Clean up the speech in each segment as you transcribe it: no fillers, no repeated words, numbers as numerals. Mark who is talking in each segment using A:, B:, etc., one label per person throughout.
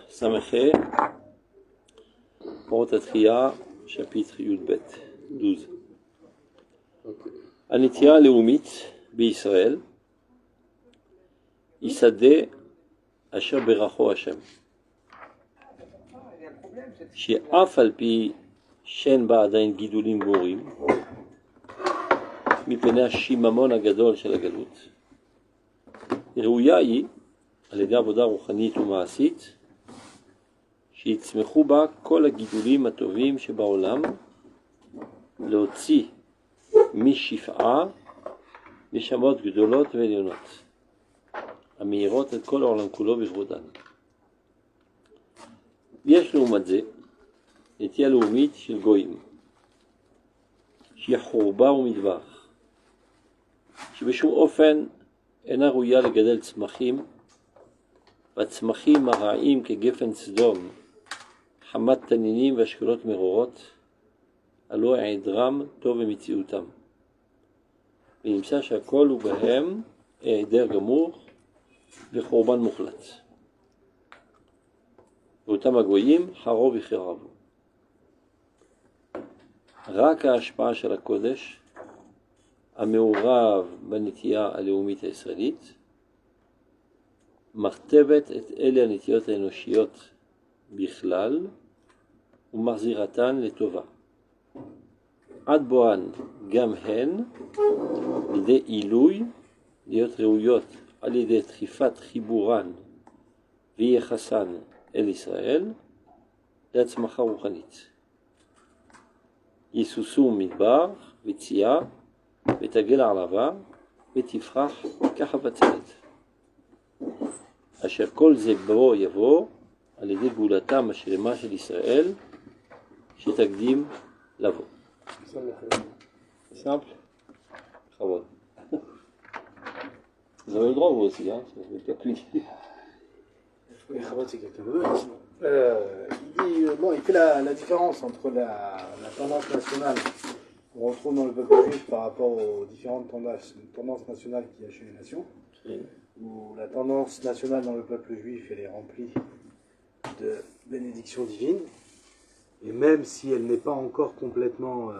A: Samachet, Porotatria, chapitre Yudbet, 12. Anitia Leumit, Israël, Isadeh, Asher Beracho Hashem. שאף על פי שאין בה עדיין גידולים גמורים, מפני השיממון הגדול של הגלות, ראויה היא, על ידי עבודה רוחנית ומעשית, שיצמחו בה כל הגידולים הטובים שבעולם, להוציא משפעה נשמות גדולות ועליונות, המאירות את כל העולם כולו בכבודן. יש לעומת זה נטייה לאומית של גויים, שהיא חורבה ומטבח, שבשום אופן אינה ראויה לגדל צמחים, והצמחים הרעים כגפן סדום, חמת תנינים ואשכולות מרורות, הלא העדרם טוב במציאותם. ונמצא שהכל הוא בהם העדר גמור וחורבן מוחלט. ואותם הגויים חרוב וחרבו. רק ההשפעה של הקודש, המעורב בנטייה הלאומית הישראלית, מכתבת את אלה הנטיות האנושיות בכלל, ומחזירתן לטובה. עד בואן גם הן, לידי עילוי, להיות ראויות על ידי דחיפת חיבורן ויחסן אל ישראל, להצמחה רוחנית. יסוסו מדבר וצייה, ותגל ערבה, ותפרח כחבצלת. אשר כל זה בו יבוא על ידי גאולתם השלמה של ישראל, שתקדים לבוא. simple. Bravo. Vous avez le droit vous aussi, hein, c'est pas plus.
B: Oui, Chabad, c'est quelqu'un d'autre. Il fait la différence entre la tendance nationale qu'on retrouve dans le peuple juif par rapport aux différentes tendances nationales qu'il y a chez les nations, où la tendance nationale dans le peuple juif, elle est remplie de bénédictions divines, et même si elle n'est pas encore complètement,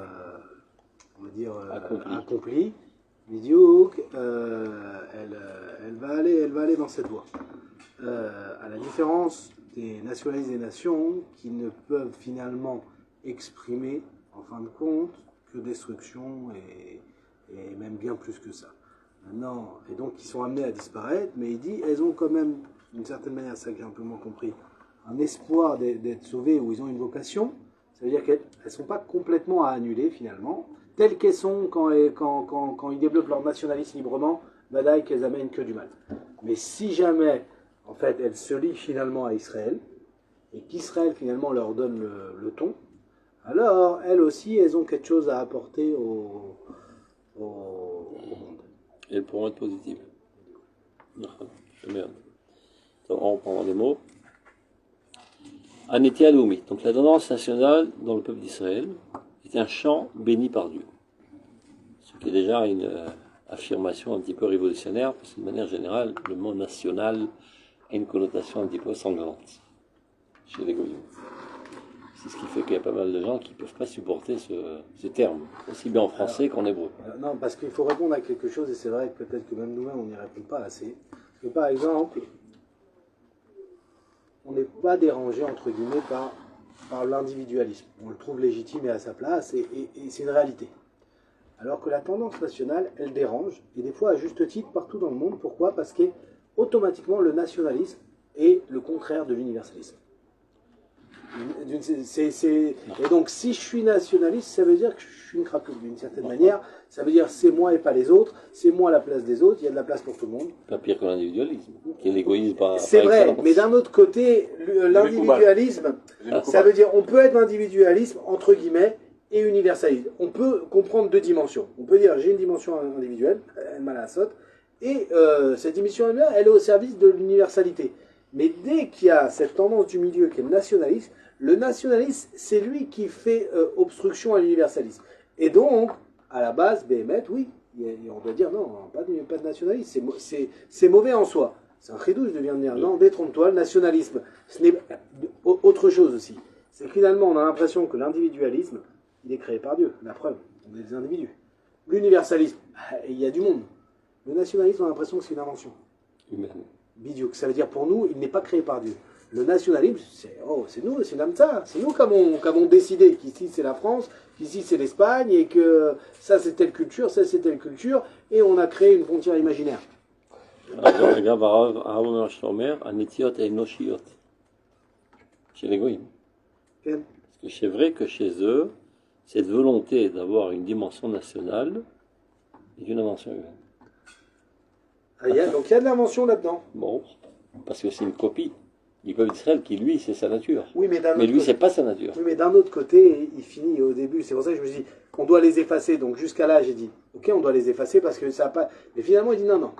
B: on va dire, accomplie, Bidiouk, elle va aller dans cette voie. À la différence des nationalistes des nations qui ne peuvent finalement exprimer, en fin de compte, que destruction et même bien plus que ça. Maintenant, et donc ils sont amenés à disparaître, mais il dit, elles ont quand même, d'une certaine manière, ça que j'ai un peu moins compris, un espoir d'être sauvées ou ils ont une vocation. Ça veut dire qu'elles ne sont pas complètement à annuler finalement, telles qu'elles sont quand ils développent leur nationalisme librement, badaï qu'elles amènent que du mal. Mais si jamais, en fait, elles se lient finalement à Israël, et qu'Israël finalement leur donne le ton, alors elles aussi, elles ont quelque chose à apporter au monde.
A: Et elles pourront être positives. Merde. Donc, on reprend les mots. Anitia Leumit. Donc la tendance nationale dans le peuple d'Israël est un chant béni par Dieu. Ce qui est déjà une affirmation un petit peu révolutionnaire, parce que de manière générale, le mot national a une connotation un petit peu sanglante chez les goyim. C'est ce qui fait qu'il y a pas mal de gens qui ne peuvent pas supporter ce terme, aussi bien en français qu'en hébreu.
B: Non, parce qu'il faut répondre à quelque chose, et c'est vrai que peut-être que même nous-mêmes, on n'y répond pas assez. Parce que par exemple, on n'est pas dérangé, entre guillemets, par l'individualisme. On le trouve légitime et à sa place, et c'est une réalité. Alors que la tendance nationale, elle dérange, et des fois à juste titre, partout dans le monde. Pourquoi ? Parce qu'automatiquement, le nationalisme est le contraire de l'universalisme. Et donc, si je suis nationaliste, ça veut dire que je suis une crapule, d'une certaine manière. Ça veut dire c'est moi et pas les autres, c'est moi à la place des autres, il y a de la place pour tout le monde.
A: Pas pire que l'individualisme, qui est l'égoïsme par
B: c'est vrai, excellence. Mais d'un autre côté, l'individualisme, ça veut dire on peut être individualisme, entre guillemets, et universaliste. On peut comprendre deux dimensions. On peut dire j'ai une dimension individuelle, malasot, et cette dimension elle est au service de l'universalité. Mais dès qu'il y a cette tendance du milieu qui est le nationalisme, c'est lui qui fait obstruction à l'universalisme. Et donc, à la base, Béhémet, oui, on doit dire non, pas de nationalisme, c'est mauvais en soi. C'est un chidouche, je viens de dire. Non, détrompe-toi, le nationalisme, ce n'est autre chose aussi. C'est que finalement, on a l'impression que l'individualisme, il est créé par Dieu. La preuve, on est des individus. L'universalisme, il y a du monde. Le nationalisme, on a l'impression que c'est une invention.
A: Humaine.
B: Bidiouk. Ça veut dire pour nous, il n'est pas créé par Dieu. Le nationalisme, c'est nous, c'est l'AMSA. C'est nous qui avons décidé qu'ici c'est la France, qu'ici c'est l'Espagne, et que ça c'est telle culture, ça c'est telle culture, et on a créé une frontière imaginaire.
A: אגב, הרב אומר שאומר, הנטיות האנושיות של הגויים.
B: כן.
A: Parce que c'est vrai que chez eux, cette volonté d'avoir une dimension nationale est une invention humaine.
B: Donc il y a de l'invention là-dedans.
A: Bon, parce que c'est une copie du peuple d'Israël qui, lui, c'est sa nature.
B: Oui, mais
A: lui,
B: côté,
A: c'est pas sa nature.
B: Oui, mais d'un autre côté, il finit au début. C'est pour ça que je me suis dit, on doit les effacer. Donc jusqu'à là, j'ai dit, ok, on doit les effacer parce que ça n'a pas... Mais finalement, il dit, non,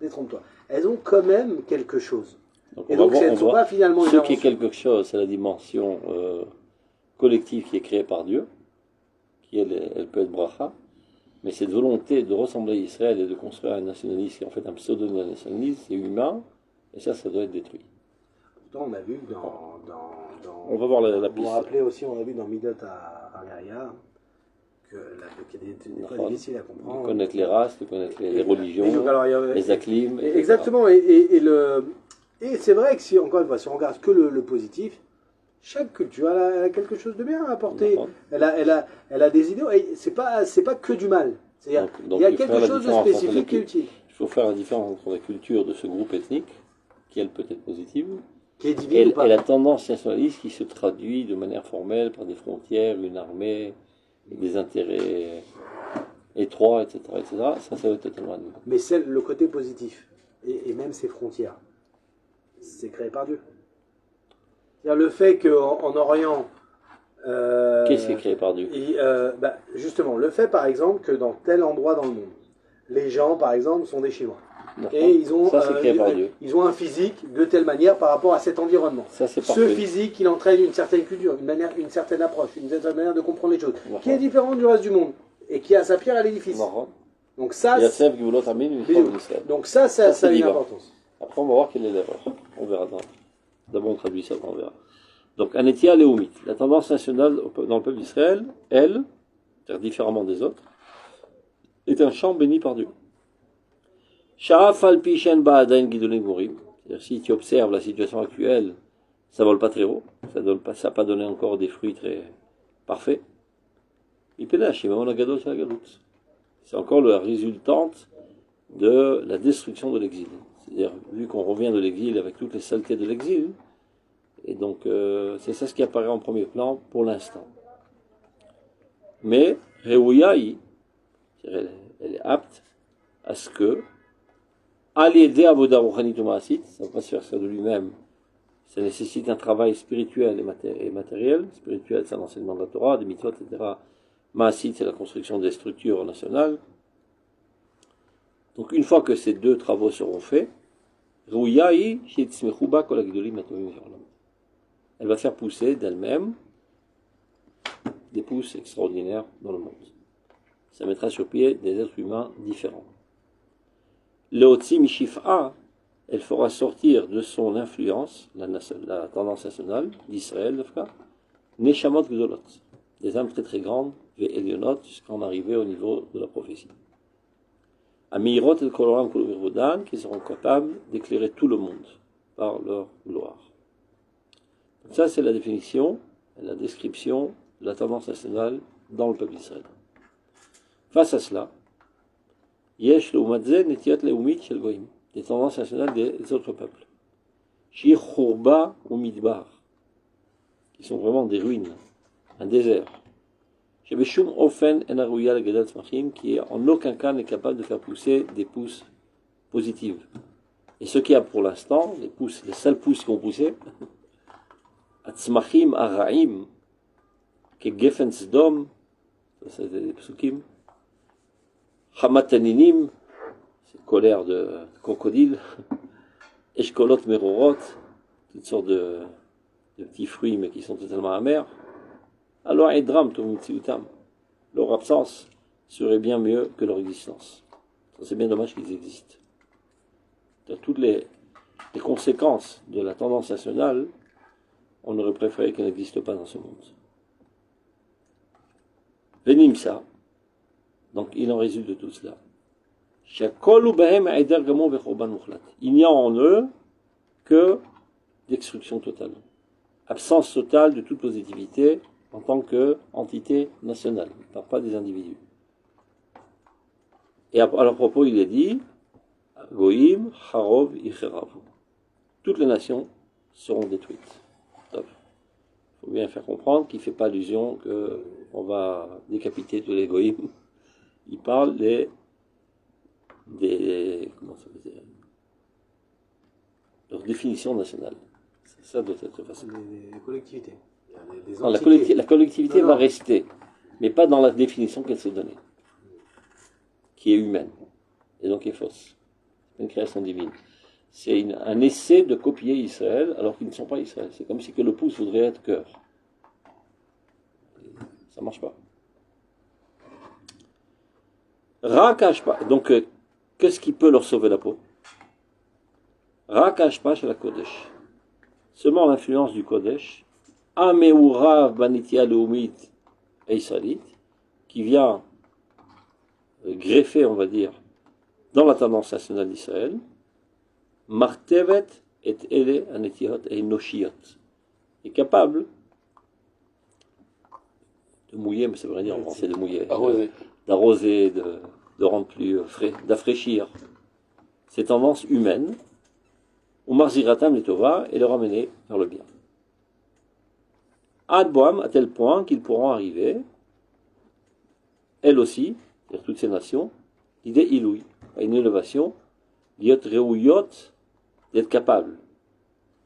B: détrompe-toi. Elles ont quand même quelque chose.
A: Donc,
B: et donc, elles ne sont pas finalement une
A: invention. Ce qui est quelque chose, c'est la dimension collective qui est créée par Dieu, qui elle peut être bracha, mais cette volonté de ressembler à Israël et de construire un nationalisme qui est en fait un pseudo-nationalisme, c'est humain, et ça doit être détruit.
B: Pourtant, on a vu
A: on va voir la
B: Vous
A: piste.
B: vous rappelez aussi, on a vu dans Midot à Gaïa, qu'il y a des fois difficiles à comprendre.
A: De connaître les races, de connaître les religions,
B: donc, alors,
A: les acclimes.
B: Exactement, et c'est vrai que si, encore une fois, si on regarde que le positif, chaque culture elle a quelque chose de bien à apporter. Elle a des idéaux, et c'est pas que du mal. C'est-à-dire,
A: donc,
B: il y a quelque chose de spécifique qui est utile.
A: Il faut faire la différence entre la culture de ce groupe ethnique, qui elle peut être positive,
B: qui est divine
A: et la tendance nationaliste qui se traduit de manière formelle par des frontières, une armée, et des intérêts étroits, etc. Ça va être totalement nouveau.
B: Mais le côté positif, et même ces frontières, c'est créé par Dieu. C'est-à-dire le fait qu'en Orient...
A: Qu'est-ce qui est créé par Dieu?
B: Justement, le fait par exemple que dans tel endroit dans le monde, les gens par exemple sont des Chinois. Et ils ont, ils ont un physique de telle manière par rapport à cet environnement.
A: Ça,
B: ce physique, il entraîne une certaine culture, une certaine approche, une certaine manière de comprendre les choses, qui est différente du reste du monde, et qui a sa pierre à l'édifice. Donc ça, donc ça a une importance.
A: Après, on va voir quelle est l'erreur. On verra. D'abord, on traduit ça, on verra. Donc, Anetia Léomite, la tendance nationale dans le peuple d'Israël, elle, c'est-à-dire différemment des autres, est un chant béni par Dieu. C'est-à-dire, si tu observes la situation actuelle, ça ne vole pas très haut, ça n'a pas donné encore des fruits très parfaits. C'est encore la résultante de la destruction de l'exil. C'est-à-dire, vu qu'on revient de l'exil avec toutes les saletés de l'exil, et donc c'est ça ce qui apparaît en premier plan pour l'instant. Mais Reouyaï, elle est apte à ce que, à l'aider à Avoda Rouchanit ou Maasit, ça ne va pas se faire ça de lui-même, ça nécessite un travail spirituel et matériel. Spirituel, c'est l'enseignement de la Torah, des mitzvot, etc. Maasit, c'est la construction des structures nationales. Donc une fois que ces deux travaux seront faits, Rouyaï, elle va faire pousser d'elle-même des pousses extraordinaires dans le monde. Ça mettra sur pied des êtres humains différents. Leotzi Mishif'a, elle fera sortir de son influence, la tendance nationale d'Israël, Neshamot Gdolot, des âmes très très grandes, et Elionot, jusqu'en arriver au niveau de la prophétie. Amirot et Koloram Kolovirvodan, qui seront capables d'éclairer tout le monde par leur gloire. Donc ça, c'est la définition, la description de la tendance nationale dans le peuple d'Israël. Face à cela, Yesh Leumadze Netiot Leumit Shel Goïm, des tendances nationales des autres peuples. Shir Chourba ou Midbar, qui sont vraiment des ruines, un désert. Shebeshum Ofen Enarouya le Gedal Tzmachim, qui en aucun cas n'est capable de faire pousser des pousses positives. Et ce qu'il y a pour l'instant, les seules pousses qui ont poussé, Atzmachim Araim, que Geffen Sdom, ça c'est des psukim, Hamataninim, c'est colère de crocodile, Eshkolot Merorot, toutes sortes de petits fruits mais qui sont totalement amers. Alors Edram Tomitziutam, leur absence serait bien mieux que leur existence. C'est bien dommage qu'ils existent. Toutes les les conséquences de la tendance nationale, on aurait préféré qu'elle n'existe pas dans ce monde. Venimsa, donc il en résulte de tout cela. Il n'y a en eux que destruction totale. Absence totale de toute positivité en tant qu'entité nationale, ne parle pas des individus. Et à leur propos, il est dit Goïm, Harov, Icheravu. Toutes les nations seront détruites. Il faut bien faire comprendre qu'il ne fait pas allusion qu'on va décapiter tous les Goïm. Il parle comment ça veut dire, leur définition nationale. Ça doit être facile.
B: Les collectivités.
A: Non, la collectivité va rester, mais pas dans la définition qu'elle s'est donnée, qui est humaine, et donc est fausse. C'est une création divine. C'est un essai de copier Israël, alors qu'ils ne sont pas Israël. C'est comme si que le pouce voudrait être cœur. Ça ne marche pas. Donc, qu'est-ce qui peut leur sauver la peau? Rakashpa chez la Kodesh. Seulement l'influence du Kodesh, Ameurav Banitia Leumit et Israélite, qui vient greffer, on va dire, dans la tendance nationale d'Israël, Martevet et Ele Anetiot et Noshiot, est capable de mouiller, mais ça veut rien dire en français de mouiller, d'arroser, de rendre plus frais, d'affraîchir ces tendances humaines, ou Marziratam Letova, et le ramener vers le bien. Ad Boam, à tel point qu'ils pourront arriver, elles aussi, c'est-à-dire toutes ces nations, l'idée iloui, à une élévation, liot reouyot, d'être capables,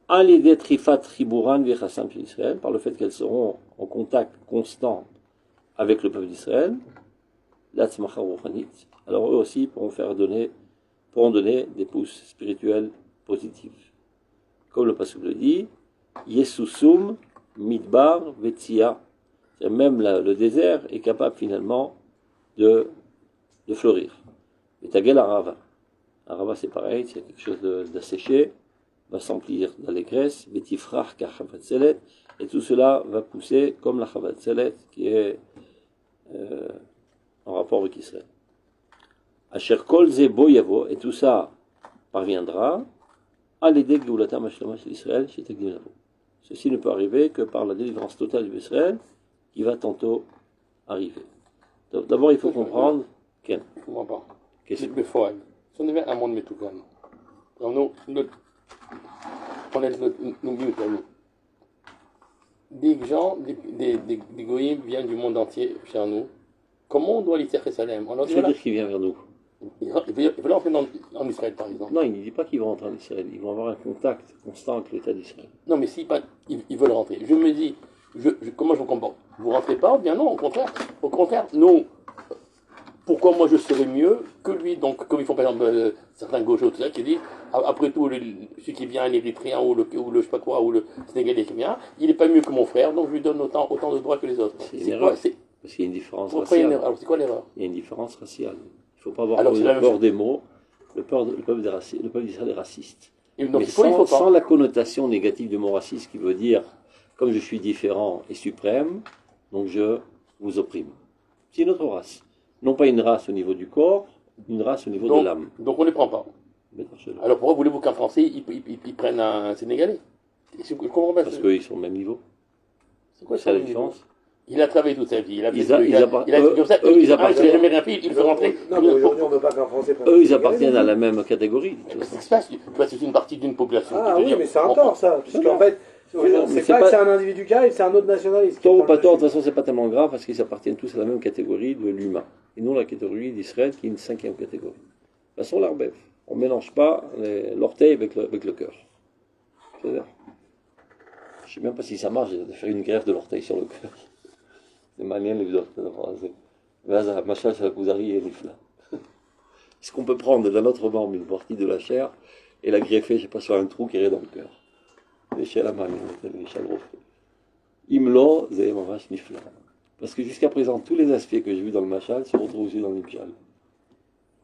A: à l'idée trifat riburan v'chassam chez Israël, par le fait qu'elles seront en contact constant avec le peuple d'Israël, l'atzmacha rouchanit, alors eux aussi pourront donner des pousses spirituelles positifs. Comme le passage le dit, Yesusum midbar vetzia. Même le désert est capable finalement de fleurir. Et tagel arava. Arava c'est pareil, c'est quelque chose d'asséché, va s'emplir d'allégresse, vetifrach kachavatzelet, et tout cela va pousser comme la chavatzelet qui est en rapport avec Israël. Asher kol ze bo yavo, et tout ça parviendra à l'aider Geulatam Hashlama chez Israël, chez Tegdinavo. Ceci ne peut arriver que par la délivrance totale d'Israël qui va tantôt arriver. D'abord, il faut comprendre. Ken.
C: Je ne comprends pas.
A: Qu'est-ce que
C: si on avait un monde métoucan, on est nos mieux pour nous. Des gens, des goïms viennent du monde entier chez nous. Comment on doit les faire Salem?
A: C'est-à-dire qu'il vient vers nous.
C: Il veulent entrer en Israël, par exemple.
A: Non, il ne dit pas qu'ils vont rentrer en Israël. Ils vont avoir un contact constant avec l'État d'Israël.
C: Non, mais si ils veulent rentrer. Je me dis, comment je vous comporte? Vous rentrez pas? Bien non, au contraire. Au contraire, non. Pourquoi moi je serais mieux que lui? Donc, comme ils font par exemple certains gauchos, tout ça, qui disent, après tout, celui qui vient, l'Érythréen ou le je sais pas quoi, ou le Sénégalais qui vient, il n'est pas mieux que mon frère, donc je lui donne autant de droits que les autres.
A: C'est une erreur. Parce qu'il y a une différence raciale.
C: Alors, c'est quoi l'erreur?
A: Il y a une différence raciale. Il ne faut pas avoir peur des mots. Le peuple d'Israël est raciste.
C: Donc,
A: mais sans la connotation négative du mot raciste qui veut dire, comme je suis différent et suprême, donc je vous opprime. C'est une autre race. Non pas une race au niveau du corps, une race au niveau de l'âme.
C: Donc on ne les prend pas. Alors pourquoi voulez-vous qu'un Français il prenne un Sénégalais? Je comprends pas.
A: Parce qu'ils sont au même niveau.
C: C'est quoi
A: ça la différence?
C: Il a travaillé toute sa vie. Il a fait
A: comme ça.
C: Il n'a jamais rien fait. Il veut rentrer.
B: Non, mais aujourd'hui, on ne veut pas qu'un Français prenne.
A: Eux, ils appartiennent à la même catégorie.
C: Qu'est-ce qui se passe? C'est une partie d'une population.
B: Ah oui, mais c'est un tort, ça. Parce qu'en fait, c'est pas que c'est un individu qui arrive, c'est un autre nationaliste.
A: Tort ou pas tort, de toute façon, c'est pas tellement grave parce qu'ils appartiennent tous à la même catégorie de l'humain. Et non la catégorie d'Israël qui est une 5e catégorie. De toute façon, l'arbef. On ne mélange pas l'orteil avec le cœur. C'est-à-dire, je ne sais même pas si ça marche de faire une greffe de l'orteil sur le cœur. C'est malien les autres. Est-ce qu'on peut prendre de notre membre une partie de la chair et la greffer, je ne sais pas, sur un trou qui irait dans le cœur? Imlo, parce que jusqu'à présent, tous les aspects que j'ai vus dans le machal se retrouvent aussi dans l'imchal.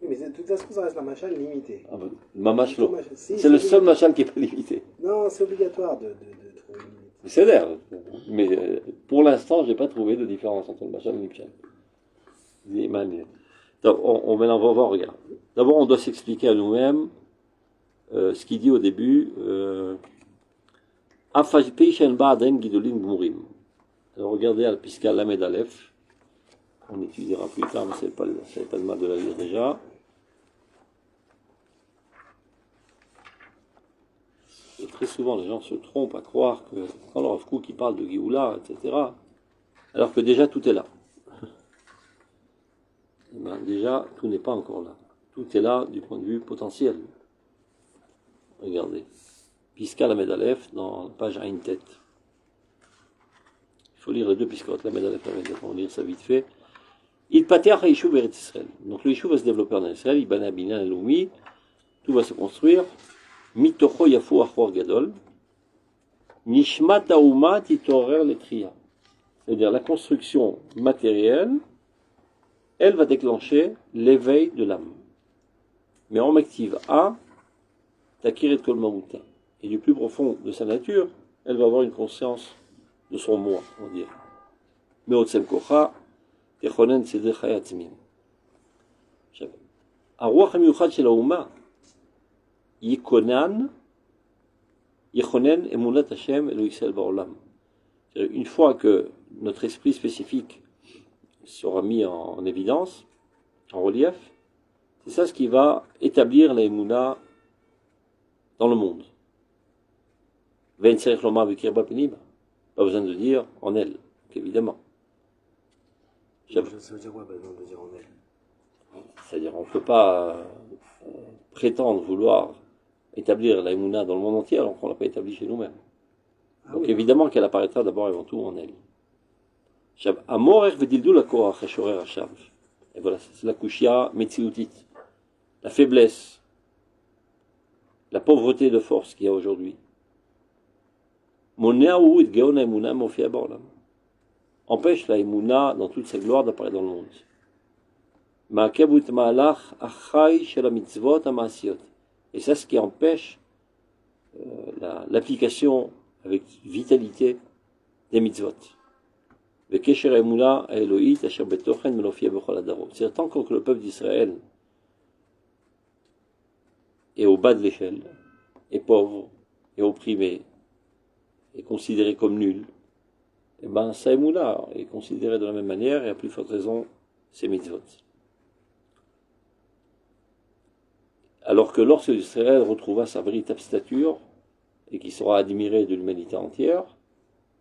B: Oui, mais de toute façon, ça reste la machal limitée.
A: Ah, mamash lo.
B: Si,
A: C'est le seul machal qui n'est pas limité.
B: Non, c'est obligatoire de trouver une limite.
A: C'est l'air. Mais pour l'instant, je n'ai pas trouvé de différence entre le machal et le mipshal. Maintenant, on va voir, regarde. D'abord, on doit s'expliquer à nous-mêmes ce qu'il dit au début. Alors regardez à la Piska Lamed Aleph. On étudiera plus tard, mais c'est pas de mal de la lire déjà. Et très souvent, les gens se trompent à croire que quand le Rav Kook il parle de Géoula, etc., alors que déjà tout est là. Eh ben, déjà, tout n'est pas encore là. Tout est là du point de vue potentiel. Regardez. Piska Lamed Aleph, dans la page Ain Tet. Il faut lire les deux Piskot, Lamed Aleph, Lamed Aleph, on va lire ça vite fait. Il pater à Yishuv Eretz Israël. Donc le Yishuv va se développer en Israël, il bana binan eloumi, tout va se construire. Mitocho yafu achor gadol. Nishmat hauma titorer letria. C'est-à-dire la construction matérielle, elle va déclencher l'éveil de l'âme. Mais en active A, takiret kol mamuta. Et du plus profond de sa nature, elle va avoir une conscience de son moi, on va dire. Mais otsem kocha, תכונן צדי חיי עצמיים. עכשיו, הרוח המיוחד של האומה יכונן אמונת השם אלוהי ישראל בעולם. Une fois que notre esprit spécifique sera mis en évidence, en relief, c'est ça ce qui va établir la émouna dans le monde. Pas besoin de dire en elle, évidemment.
D: Ça veut dire quoi, de dire en elle?
A: C'est-à-dire, on ne peut pas prétendre vouloir établir la Emouna dans le monde entier alors qu'on ne l'a pas établi chez nous-mêmes. Donc oui, évidemment qu'elle apparaîtra d'abord et avant tout en elle. Et voilà, c'est la kushia metziutit, la faiblesse, la pauvreté de force qu'il y a aujourd'hui. Empêche la Emouna dans toute sa gloire d'apparaître dans le monde. Et ça, ce qui empêche l'application avec vitalité des mitzvot. C'est-à-dire, tant que le peuple d'Israël est au bas de l'échelle, est pauvre, est opprimé, est considéré comme nul, et ben sa émouna est considérée de la même manière et à plus forte raison ses mitzvot. Alors que lorsque Israël retrouvera sa véritable stature et qu'il sera admiré de l'humanité entière,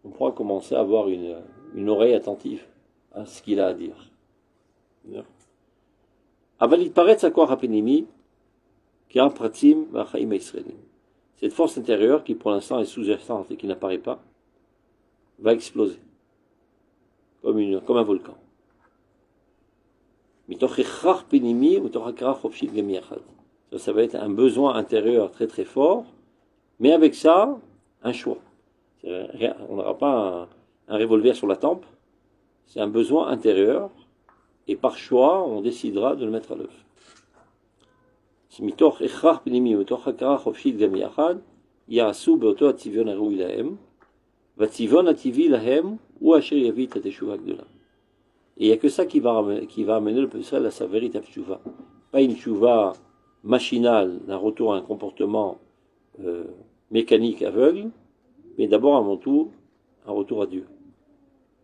A: on pourra commencer à avoir une oreille attentive à ce qu'il a à dire. Cette force intérieure qui pour l'instant est sous-jacente et qui n'apparaît pas, va exploser comme un volcan. Ça va être un besoin intérieur très très fort, mais avec ça, un choix. On n'aura pas un revolver sur la tempe, c'est un besoin intérieur, et par choix, on décidera de le mettre à l'œuvre. Et il n'y a que ça qui va amener le peuple à sa véritable tchouva. Pas une tchouva machinale, d'un retour à un comportement mécanique aveugle, mais d'abord avant tout, un retour à Dieu.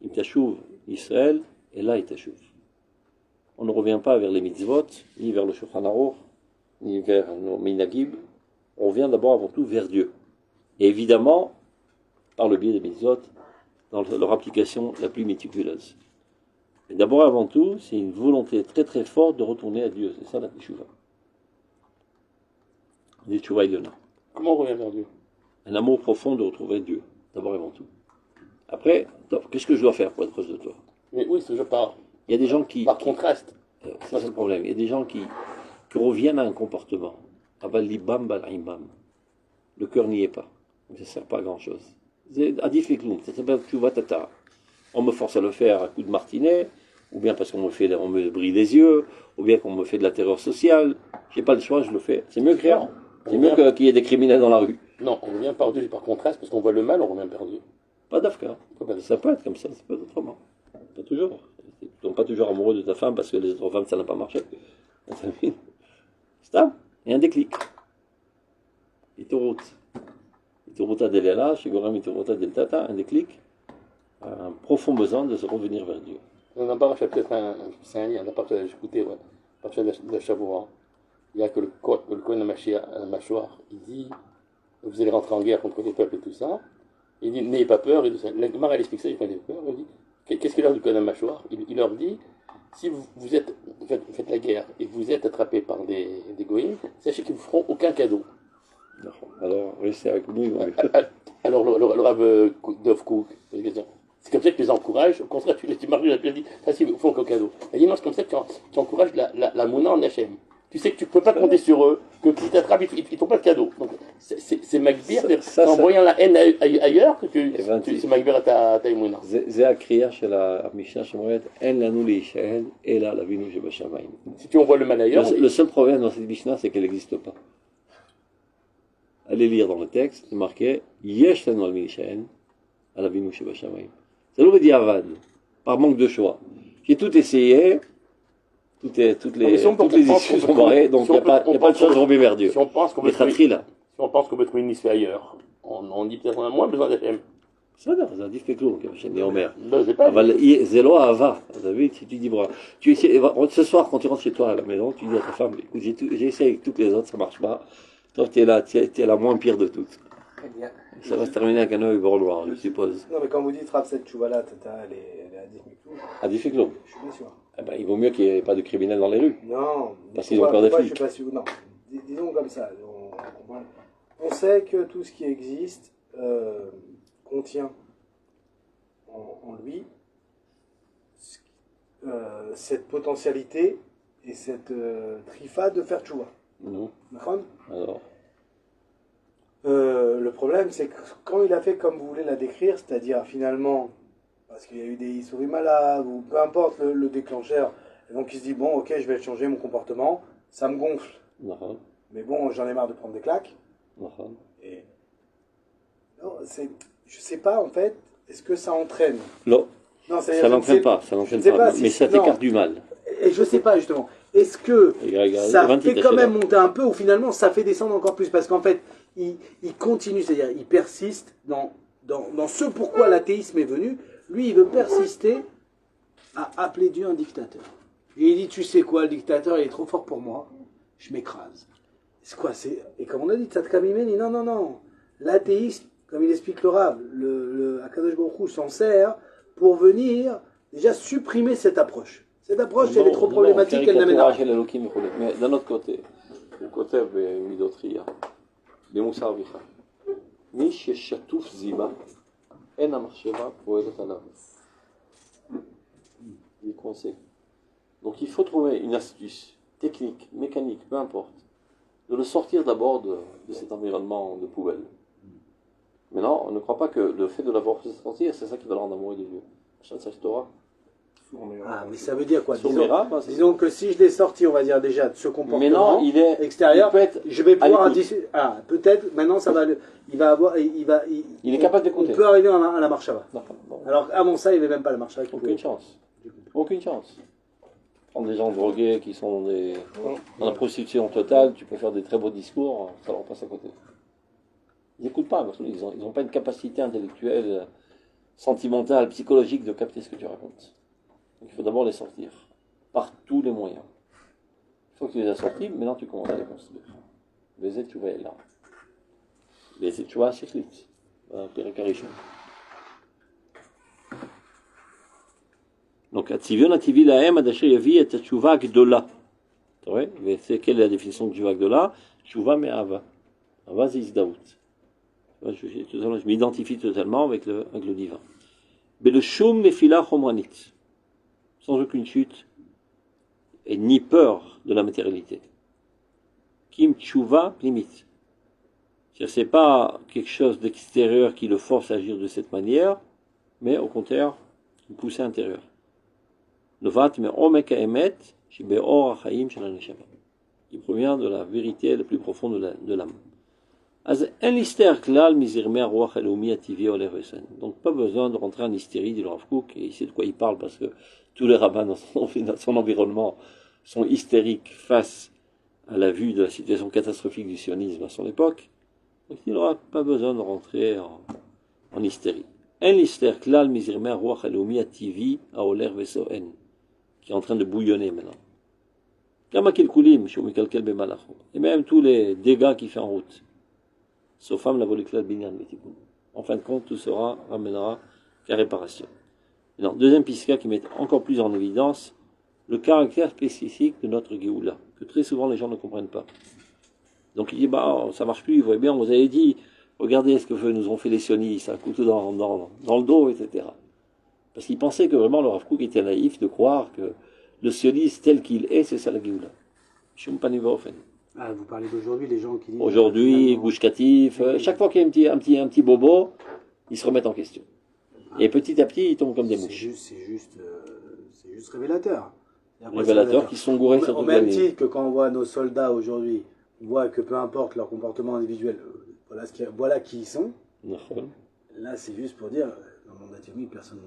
A: Il t'achouve Israël, et là il t'achouve. On ne revient pas vers les mitzvot, ni vers le Shulchan Aruch, ni vers nos minagib. On revient d'abord avant tout vers Dieu. Et évidemment, par le biais des mitzvot, dans leur application la plus méticuleuse. Mais d'abord avant tout, c'est une volonté très très forte de retourner à Dieu. C'est ça la teshuva. La teshuva ilona.
C: Comment on revient vers Dieu?
A: Un amour profond de retrouver Dieu, d'abord avant tout. Après, qu'est-ce que je dois faire pour être proche de toi?
C: Mais oui, c'est je parle.
A: Il y a des gens qui...
C: Par contraste.
A: Ça c'est le problème. Il y a des gens qui reviennent à un comportement. Aval libam bal imbam. Le cœur n'y est pas. Ça ne sert pas à grand chose. C'est adif et cloum. Ça s'appelle tchouva tata. On me force à le faire à coup de martinet, ou bien parce qu'on me brille les yeux, ou bien qu'on me fait de la terreur sociale. J'ai pas le choix, je le fais. C'est mieux que rien. C'est mieux qu'il y ait des criminels dans la rue.
C: Non, on revient perdu par contraste, parce qu'on voit le mal, on revient perdu.
A: Pas d'affaire. Ça peut être comme ça peut être autrement. Pas toujours. Tu tombes pas toujours amoureux de ta femme parce que les autres femmes, ça n'a pas marché. C'est ça. Il y a un déclic. Itorout Adelela, chez Goram Itorout Adeltata, un déclic, un profond besoin de se revenir vers Dieu.
C: On n'a pas peut-être c'est un lien, à part que j'ai écouté, ouais, à partir de la Shavuot. Il y a que le Kohen Machouar, il dit, vous allez rentrer en guerre contre les peuples et tout ça. Il dit, n'ayez pas peur. La Gemara, elle explique ça, il fait peur. Il dit, qu'est-ce qu'il leur dit, le Kohen Machouar? Il leur dit, si vous faites la guerre et que vous êtes attrapé par des goïms, sachez qu'ils ne vous feront aucun cadeau.
A: Alors, restez avec nous.
C: Alors, le Rav Dov Kook, c'est comme ça que tu les encourages. Au contraire, tu marches, tu as dit, ça, ils font aucun cadeau. Il dit, non, c'est comme ça que tu encourages la mouna en Hachem. Tu sais que tu ne peux pas compter sur eux, que si tu t'attrapes, ils ne font pas de cadeau. Donc, c'est Magbir, en voyant la haine ailleurs, que c'est Magbir à ta mouna.
A: C'est la kriya chez la Mishnah Shemoret, En lanu leishael, ela lavinu shebashamayim.
C: Si tu envoies le mal ailleurs.
A: Le seul problème dans cette Mishnah, c'est qu'elle n'existe pas. Allez lire dans le texte, c'est marqué Yesh lanu al leishael, ala vinu shebashamayim. Ça nous veut dire Avad, par manque de choix. J'ai tout essayé. Toutes les issues sont barrées, donc il n'y a pas de chance de revenir vers Dieu.
C: Si on pense qu'on peut trouver une issue ailleurs, on dit peut-être qu'on a moins besoin d'Hachem.
A: Ça a dit que tout, chez Néomer.
C: C'est
A: Zélo Ava, David, si tu dis, ce soir, quand tu rentres chez toi à la maison, tu dis à ta femme, écoute, j'ai essayé avec toutes les autres, ça ne marche pas. Toi, tu es la moins pire de toutes. Ça va se terminer avec un œil bord noir, je suppose.
B: Non, mais quand vous dites Rav, cette chouvala, elle est à 10 000
A: À Difficlo.
B: Je suis bien sûr.
A: Eh ben, il vaut mieux qu'il n'y ait pas de criminels dans les rues.
B: Non.
A: Parce qu'ils ont peur des flics.
B: Je suis pas sûr. Non. Disons comme ça. On sait que tout ce qui existe contient en lui cette potentialité et cette trifa de faire tchouva.
A: Non.
B: D'accord ?
A: Alors.
B: Le problème, c'est que quand il a fait comme vous voulez la décrire, c'est-à-dire finalement, parce qu'il y a eu des souris malades, ou peu importe le déclencheur, et donc il se dit, bon, ok, je vais changer mon comportement, ça me gonfle. Mais bon, j'en ai marre de prendre des claques. Et non, je sais pas, en fait, est-ce que ça entraîne?
A: Non, ça n'entraîne pas, mais ça t'écarte du mal.
B: Et je sais pas, justement. Est-ce que ça fait quand même monter un peu, ou finalement ça fait descendre encore plus? Parce qu'en fait, il continue, c'est-à-dire il persiste dans ce pourquoi l'athéisme est venu. Lui, il veut persister à appeler Dieu un dictateur. Et il dit, tu sais quoi, le dictateur, il est trop fort pour moi, je m'écrase. C'est quoi? Et comme on a dit, Tzadka Mimeni, non. L'athéisme, comme il explique le Rav, le Akadosh Baruch Hu s'en sert pour venir déjà supprimer cette approche. Cette approche, elle est trop problématique, elle n'amène à rien.
A: Mais d'un autre côté, le côté Midotria, les Moussar Vicha, Mish Shatouf Ziba, En Amarsheva Poelet Alav. Il est coincé. Donc il faut trouver une astuce, technique, mécanique, peu importe, de le sortir d'abord de cet environnement de poubelle. Maintenant, on ne croit pas que le fait de l'avoir fait sortir, c'est ça qui va le rendre amoureux de Dieu. Torah.
B: Ah, mais ça veut dire quoi?
A: Disons
B: que si je l'ai sorti, on va dire déjà de ce comportement
A: mais non, il est
B: extérieur, je vais pouvoir peut-être maintenant ça va
A: il est capable d'écouter.
B: On peut arriver à la marshava. Alors avant ça, il n'y avait même pas la marshava.
A: Aucune chance. Prendre des gens drogués qui sont dans la prostitution totale, tu peux faire des très beaux discours, ça leur passe à côté. Ils n'écoutent pas, parce qu'ils n'ont pas une capacité intellectuelle, sentimentale, psychologique de capter ce que tu racontes. Donc il faut d'abord les sortir, par tous les moyens. Une fois que tu les as sortis, maintenant tu commences à les construire. Les études là. Les études c'est clit. Donc, Atzivion, Ativi, Lahem, Adasher, Yavi, et Tchouva, Gdola. Tu vois, quelle est la définition de Tchouva, Gdola? Tchouva, mais Ava. Ava, c'est Izdaout. Je m'identifie totalement avec le divin. Mais le Shum, Nefila, Chomranit. Sans aucune chute et ni peur de la matérialité. Kim Tchouva, limite. C'est pas quelque chose d'extérieur qui le force à agir de cette manière, mais au contraire, une poussée intérieure. Novat me'omek ha'emet shebe'or ha'chaim shel haneshama. Il provient de la vérité la plus profonde de l'âme. Donc pas besoin de rentrer en hystérie, dit le Rav Kook, et il sait de quoi il parle parce que tous les rabbins dans son environnement sont hystériques face à la vue de la situation catastrophique du sionisme à son époque. Donc il n'aura pas besoin de rentrer en hystérie. Qui est en train de bouillonner maintenant. Et même tous les dégâts qu'il fait en route. Sauf la volée binyan. En fin de compte, tout sera, ramènera qu'à réparation. Alors, deuxième pisca qui met encore plus en évidence le caractère spécifique de notre Géoula, que très souvent les gens ne comprennent pas. Donc il dit, ça marche plus, vous voyez bien, vous avez dit, regardez ce que nous ont fait les sionistes, un couteau dans le dos, etc. Parce qu'ils pensaient que vraiment le Rav Kook était naïf de croire que le sionisme tel qu'il est, c'est ça la Géoula.
B: Ah, vous parlez d'aujourd'hui, les gens qui disent...
A: Aujourd'hui, Gush Katif, chaque fois qu'il y a un petit bobo, ils se remettent en question. Et petit à petit, ils tombent comme des mouches.
B: C'est juste révélateur.
A: Révélateurs qui sont gourés sur
B: au même titre que quand on voit nos soldats aujourd'hui, on voit que peu importe leur comportement individuel, voilà qui ils sont. Là, c'est juste pour dire, dans le monde atomique, personne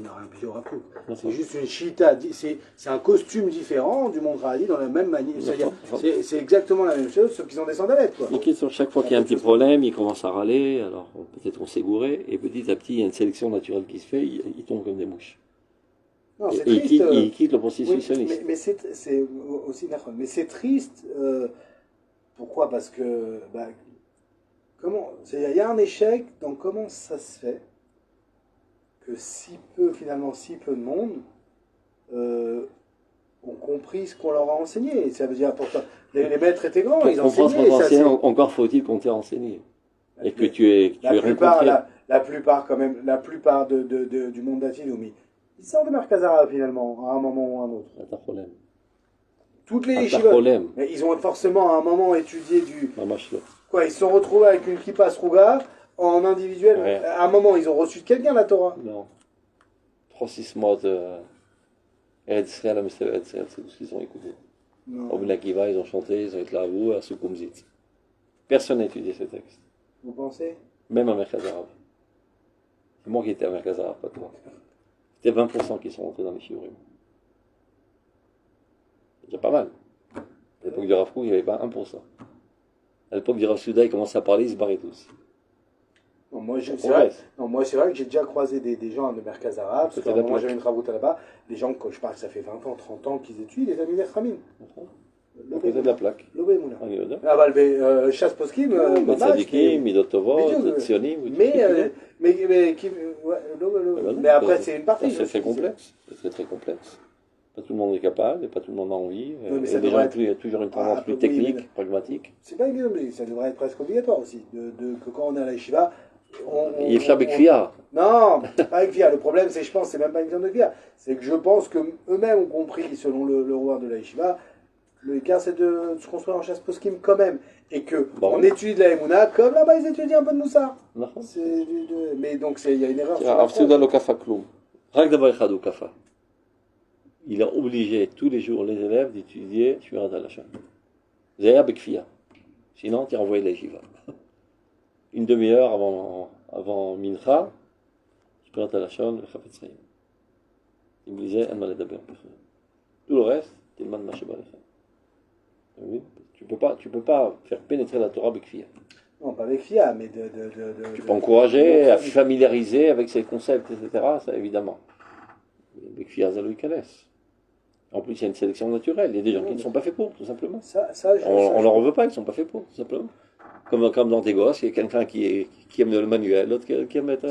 B: n'a rien pu au Rav Kook. C'est juste une chita, c'est un costume différent du monde Haredi dans la même manière. C'est-à-dire, c'est exactement la même chose, sauf qu'ils ont des sandalettes, quoi.
A: Et sur chaque fois qu'il y a un petit problème, ils commencent à râler, alors peut-être on s'est gouré, et petit à petit, il y a une sélection naturelle qui se fait, ils tombent comme des mouches.
B: Non, c'est
A: et
B: triste.
A: Ils quittent le processus sioniste.
B: Mais c'est aussi mais c'est triste. Pourquoi? Parce que il y a un échec dans comment ça se fait que si peu de monde ont compris ce qu'on leur a enseigné. Ça veut dire pourtant les maîtres étaient grands, ils enseignaient.
A: Encore faut-il qu'on t'ait enseigné. Et que tu aies rencontré.
B: La plupart du monde d'Atinoumi, ils sortent de Merkaz Arabe finalement, à un moment ou à un autre.
A: Pas de problème.
B: Toutes les
A: yeshivot,
B: mais ils ont forcément à un moment étudié
A: Quoi,
B: ils se sont retrouvés avec une kippa srouga en individuel.
A: Ouais.
B: À un moment, ils ont reçu de quelqu'un la Torah.
A: Non. 3-6 mois de Eretz Israël, c'est tout ce qu'ils ont écouté. Au Ben Akiva, ils ont chanté, ils ont été là à vous, à Soukoumzit. Personne n'a étudié ce texte.
B: Vous pensez?
A: Même à Merkaz Arabe. C'est moi qui étais à Merkaz Arabe, pas toi. C'était 20% qui sont rentrés dans les shiurim. C'est déjà pas mal. À l'époque du Rav Kook, il n'y avait pas 1%. À l'époque du Rav Souda, ils commençaient à parler, ils se barraient tous.
B: Non, moi, c'est vrai que j'ai déjà croisé des gens de Merkaz Arabe, parce qu'à un moment, j'avais une travaux là-bas, des gens, quand je parle, ça fait 20 ans, 30 ans qu'ils étudient, les amis d'Echramim.
A: On faisait de la plaque.
B: L'Obé Moula. Ah, bah, Chasse Poskim,
A: Tzadikim, Midot Tovot, Tzionim.
B: Mais après, c'est une partie.
A: C'est très complexe. C'est très complexe. Pas tout le monde est capable, et pas tout le monde a envie. Il y a toujours une tendance plus technique, pragmatique.
B: C'est pas évident, mais ça devrait être presque obligatoire aussi. Que quand on est à la yeshiva,
A: il est avec Kfia.
B: Non, pas avec Kfia. Le problème, c'est, je pense, c'est même pas une question de Kfia. C'est que je pense que eux-mêmes ont compris, selon le roi de la yeshiva, le cas c'est de se construire en chasse poskim quand même. Et que on étudie de la Emouna comme là-bas ils étudient un peu de Moussar. Mais donc il y a une erreur.
A: Il a obligé tous les jours les élèves d'étudier Shmirat HaLashon. Zaya Bekfia. Sinon, tu es renvoyé de la yeshiva. Une demi-heure avant Mincha, Shmirat HaLashon, le Chafetz Chaim. Il me disait, An Maledaber. Tout le reste, Tilman Masheba Lechem. Tu peux pas faire pénétrer la Torah Bekfia.
B: Non, pas Bekfia, mais
A: Tu peux encourager à familiariser avec ces concepts, etc. Ça, évidemment. Bekfia, ça lui connaissent. En plus, il y a une sélection naturelle. Il y a des gens qui ne sont pas faits pour, tout simplement. On ne leur veut pas, ils ne sont pas faits pour, tout simplement. Comme dans tes gosses, il y a quelqu'un qui aime le manuel, l'autre qui aime être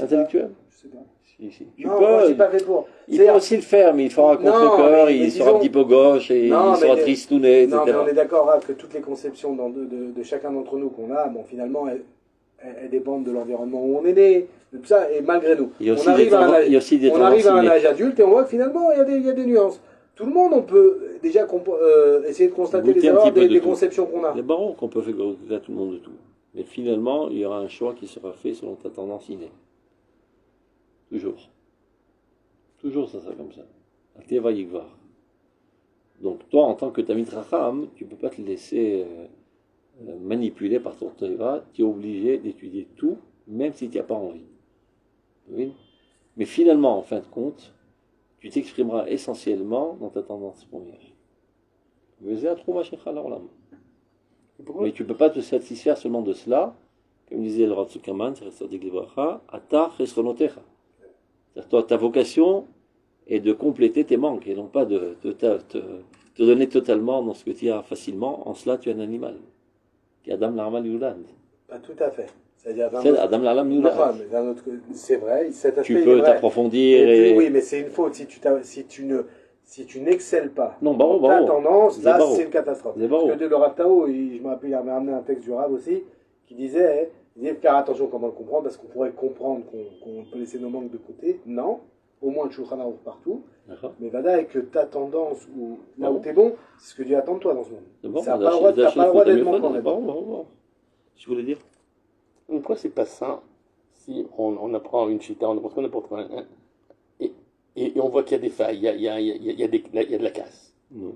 A: intellectuel.
B: Je sais pas.
A: Si.
B: Moi, j'ai pas fait pour.
A: Il peut aussi le faire, mais il fera contre le cœur, il sera un petit peu gauche, et il sera tristouné, etc.
B: Non, mais on est d'accord que toutes les conceptions de chacun d'entre nous qu'on a, bon, finalement, elles dépendent de l'environnement où on est né, de tout ça, et malgré nous. On arrive à un âge adulte et on voit que finalement, il y a des nuances. Tout le monde, on peut déjà essayer de constater les erreurs des conceptions qu'on a.
A: Les barons qu'on peut faire à tout le monde de tout. Mais finalement, il y aura un choix qui sera fait selon ta tendance innée. Toujours. Toujours ça sera comme ça. Ateva Yigvar. Donc toi, en tant que Tamid Racham, tu ne peux pas te laisser manipuler par ton Teva. Tu es obligé d'étudier tout, même si tu n'as pas envie. Oui. Mais finalement, en fin de compte, tu t'exprimeras essentiellement dans ta tendance première. Mais tu ne peux pas te satisfaire seulement de cela, comme disait le Rav Zuckerman, ta vocation est de compléter tes manques et non pas de te donner totalement dans ce que tu as facilement. En cela, tu es un animal. Qui est Adam Larmal Yulad.
B: Pas tout à fait. C'est-à-dire
A: Adam Larmal Yulad.
B: C'est vrai, cet aspect
A: Tu peux t'approfondir.
B: Oui, mais c'est une faute. Si tu n'excelles pas
A: non,
B: ta tendance, là, c'est une catastrophe.
A: Parce
B: que le Rav Tao, je me rappelle, il avait amené un texte du Rav aussi, qui disait faire attention comment le comprendre, parce qu'on pourrait comprendre qu'on peut laisser nos manques de côté. Non, au moins le Shulchan Aruch partout. Mais Vada, et que ta tendance, ou là où t'es bon, c'est ce que Dieu attend de toi dans ce monde. Ça n'a pas le droit d'être manquant.
A: Je voulais dire.
C: Pourquoi c'est pas sain si on apprend une chita, on apprend n'importe quoi, et on voit qu'il y a des failles, il y a de la casse.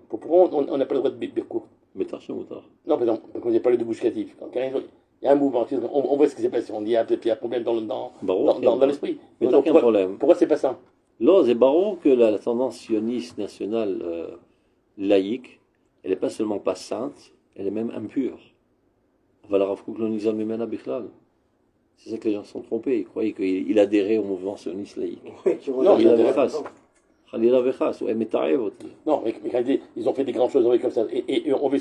C: Pourquoi on n'a pas le droit de Birkour?
A: Mais tard, chez Moutard.
C: Non, par exemple, quand j'ai parlé de bouche créative, il y a un mouvement, on voit ce qui s'est passé, on dit qu'il y a un problème dans l'esprit.
A: Mais tant qu'il y a un problème.
C: Pourquoi c'est pas ça?
A: Là, c'est barreau que la tendance sioniste nationale laïque, elle n'est pas seulement pas sainte, elle est même impure. C'est ça que les gens se sont trompés. Ils croyaient qu'il adhérait au mouvement sioniste laïque.
C: Non, il adhérait pas. Non, mais quand ils ont fait des grandes choses comme ça, et on a vu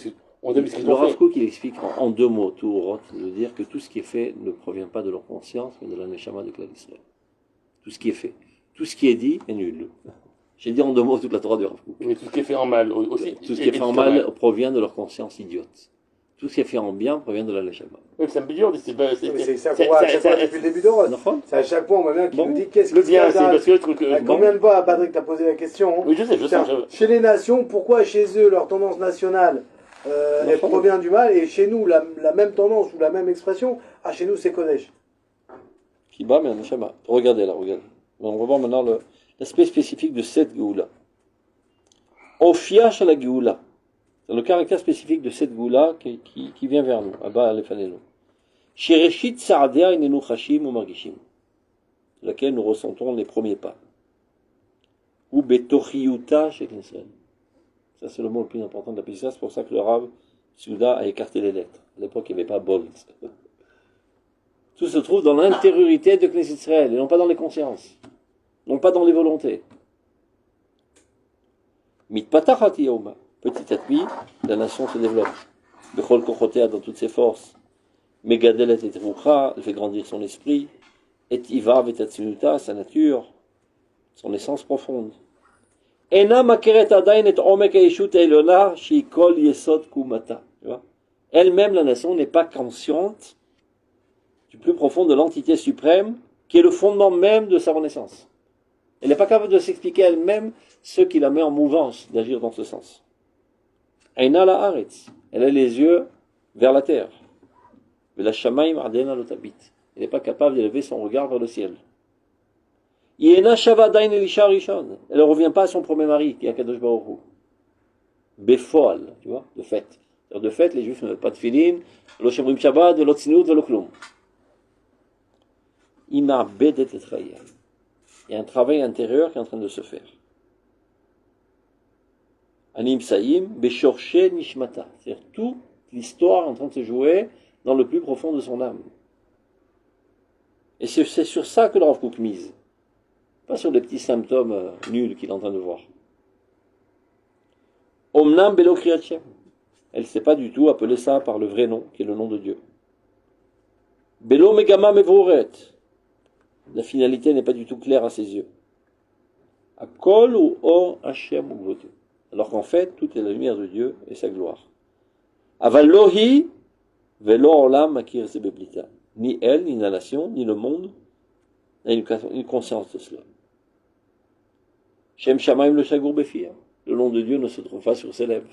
C: ce qu'ils
A: le
C: ont
A: Rav
C: fait.
A: Kook, il explique en deux mots, tout au de dire que tout ce qui est fait ne provient pas de leur conscience, mais de la Neshama de Klal Israël. Tout ce qui est fait. Tout ce qui est dit est nul. J'ai dit en deux mots toute la Torah du Rav Kook.
C: Mais tout ce qui est fait en mal aussi.
A: Tout ce qui est fait en mal provient de leur conscience idiote. Tout ce qui est fait en bien provient de la Neshama.
C: Oui, c'est un peu dur.
B: C'est ça qu'on voit à chaque fois depuis le début de Rose. C'est à chaque fois, on voit bien qu'il nous dit qu'est-ce
C: le
B: qui
C: bien, c'est parce que le truc.
B: Combien de fois, Patrick, t'as posé la question?
C: Oui, je sais.
B: Chez les nations, pourquoi chez eux, leur tendance nationale, elle provient du mal, et chez nous, la même tendance ou la même expression, chez nous, c'est Kodesh.
A: Qui bat, mais la Neshama. Regardez là, regardez. On va voir maintenant l'aspect spécifique de cette Géoula. Ofiach à la Géoula. C'est le caractère spécifique de cette Géoula qui vient vers nous, Abba Alefanenu. Shireshit Sa'adea Inenu Chashim ou Margishim. Laquelle nous ressentons les premiers pas. Ou Betochiyuta chez Israël. Ça, c'est le mot le plus important de la Pisa. C'est pour ça que le Rav Souda a écarté les lettres. À l'époque, il n'y avait pas bold. Tout se trouve dans l'intériorité de Knesset Israël, et non pas dans les consciences, non pas dans les volontés. Mitpatachat Yoma. Petit à petit, la nation se développe. Bechol Kochotea dans toutes ses forces. Megadelet et Rucha, elle fait grandir son esprit. Et Ivav et Tatsinuta, sa nature, son essence profonde. Ena makeret adain et omek eishut elona shikol yesod kumata. Elle-même, la nation, n'est pas consciente du plus profond de l'entité suprême, qui est le fondement même de sa renaissance. Elle n'est pas capable de s'expliquer elle-même ce qui la met en mouvance d'agir dans ce sens. Aina la haaretz, elle a les yeux vers la terre. La shamaim ardena lotabit, elle n'est pas capable d'élever son regard vers le ciel. Yena shavadain elisha rishon, elle ne revient pas à son premier mari, qui est Akadosh Baruch Hu. Befoal, tu vois, de fait. De fait, les Juifs ne veulent pas de filin, lo shemrim shabbat, lo tzniut, lo klum. Il y a un travail intérieur qui est en train de se faire. Anim Saïm, Beshorche Nishmata. C'est-à-dire toute l'histoire est en train de se jouer dans le plus profond de son âme. Et c'est sur ça que le Rav Kook mise. Pas sur les petits symptômes nuls qu'il est en train de voir. Omnam Belo Kriyat. Elle ne sait pas du tout appeler ça par le vrai nom, qui est le nom de Dieu. Belo Megama Mevouret. La finalité n'est pas du tout claire à ses yeux. Akol ou Or Hashem ou Gvotu. Alors qu'en fait, tout est la lumière de Dieu et sa gloire. Avallohi velo olam makir sebeblita. Ni elle, ni la nation, ni le monde n'a une conscience de cela. Shem Shamaim le shagur befir. Le nom de Dieu ne se trouve pas sur ses lèvres.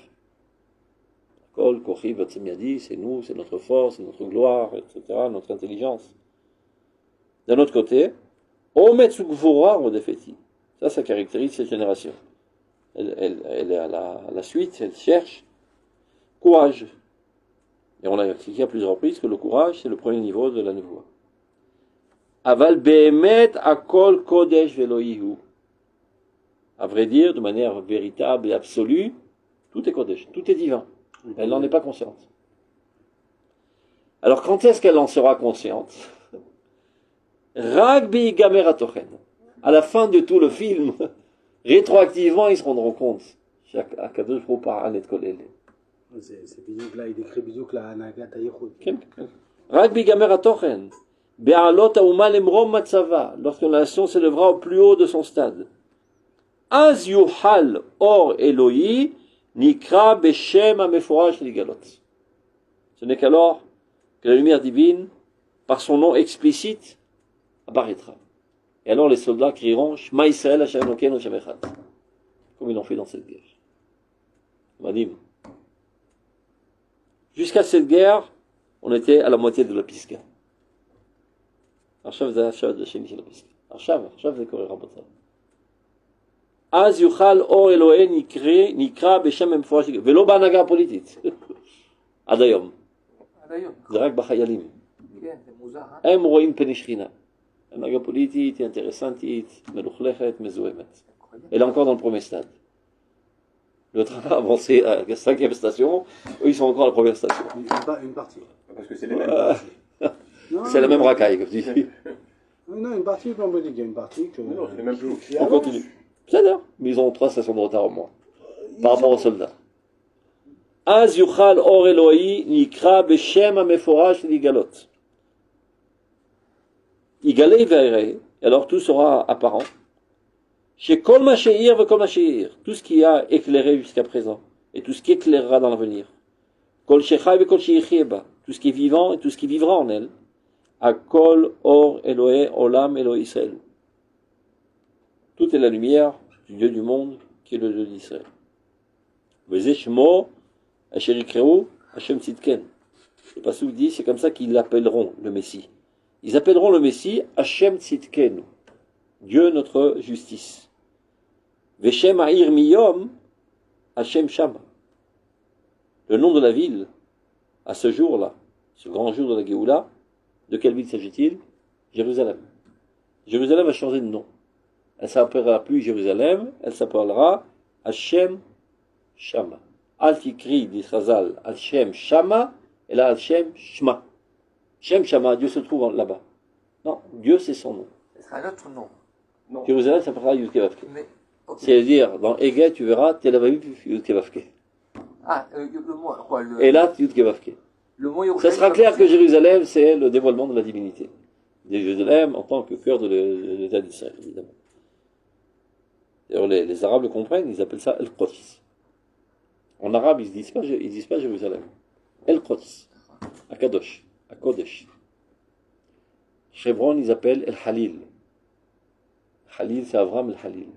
A: Kol, Kochi, Vatsemiadi, c'est nous, c'est notre force, c'est notre gloire, etc., notre intelligence. D'un autre côté, Ometsugvora Rodefeti. Ça caractérise cette génération. Elle est à la suite, elle cherche courage. Et on a expliqué à plusieurs reprises que le courage, c'est le premier niveau de la nevoie. Aval behemet akol kodesh veloihu. À vrai dire, de manière véritable et absolue, tout est kodesh, tout est divin. Elle n'en est pas consciente. Alors quand est-ce qu'elle en sera consciente? Rak bigamer atochen. À la fin de tout le film, rétroactivement, ils se rendront compte. Akadosh Baruch Hu parle et kolel.
B: C'est bidou là, il décrit bidou la Anagat Ayichud.
A: Rak bigamer atochen. Be'alot ha'uma lemrom matzava. Lorsque la nation s'élèvera au plus haut de son stade. Az yuhal or Eloi nikra beshem hameforash ligalot. Ce n'est qu'alors que la lumière divine, par son nom explicite, apparaîtra. Et alors les soldats crieront Shema Israël Hashem Elokeinu Hashem Echad, comme ils l'ont fait dans cette guerre. Madim. Jusqu'à cette guerre, on était à la moitié de la Pisga. Archav זה השד השני של הפסקה. עכשיו זה קורה רבותיי. אז יוכל אור אלוהי נקרא בשם המפורש ולא בהנהגה הפוליטית. עד היום. זה רק בחיילים.
E: כן, זה מוזר.
A: הם רואים פני שכינה. הנהגה פוליטית היא אינטרסנטית, מלוכלכת, מזוהמת. Elle est encore dans le premier stade. Le train a avancé à la 5e station, eux ils sont encore à la première station.
B: Une partie.
D: Parce que c'est les mêmes.
A: C'est la même racaille, comme tu dis.
B: Non, une partie, on peut dire qu'il y a une partie que.
D: Non, c'est les mêmes jours.
A: On continue. C'est d'accord, mais ils ont 3 stations de retard au moins, par rapport aux soldats. Az yuchal or Eloi nikra beshem hameforash ligalot. Igalei ve'erei, alors tout sera apparent. Chez Kol Masheir ve Kol Masheir, tout ce qui a éclairé jusqu'à présent, et tout ce qui éclairera dans l'avenir. Kol Shechai ve Kol Sheichieba, tout ce qui est vivant et tout ce qui vivra en elle. Akol or Elohe Olam Elohe Israël. Tout est la lumière du Dieu du monde, qui est le Dieu d'Israël. Vezeshmo, Asher Yikreu, Hashem Tzidken. Le passage dit, c'est comme ça qu'ils l'appelleront, le Messie. Ils appelleront le Messie Hashem Tzidken, Dieu notre justice. Veshem Ha'ir Miyom, Hashem Shama. Le nom de la ville, à ce jour-là, ce grand jour de la Géoula, de quelle ville s'agit-il? Jérusalem. Jérusalem a changé de nom. Elle ne s'appellera plus Jérusalem, elle s'appellera Hashem Shama. Al Tikri d'Israzal, Hashem Shama, et là Hashem Shma. Shem Shama, Dieu se trouve là-bas. Non, Dieu c'est son nom.
E: Ce sera un autre nom.
D: Non.
A: Jérusalem s'appellera Yudkevavke.
E: Mais, ok.
A: C'est-à-dire, dans Ege, tu verras Tel Aviv Yudkevavke.
E: Ah, le mot, quoi,
A: Et là, Yudkevavke.
E: le mot
A: Ça
E: Yerushalayim,
A: sera clair que Jérusalem, c'est le dévoilement de la divinité. Jérusalem en tant que cœur de l'État d'Israël, évidemment. D'ailleurs, les Arabes le comprennent, ils appellent ça El-Quds. En arabe, ils disent pas Jérusalem. El-Quds. Akadosh. Akodesh. Chevron, ils appellent El-Halil. Halil, c'est Avram El-Halil.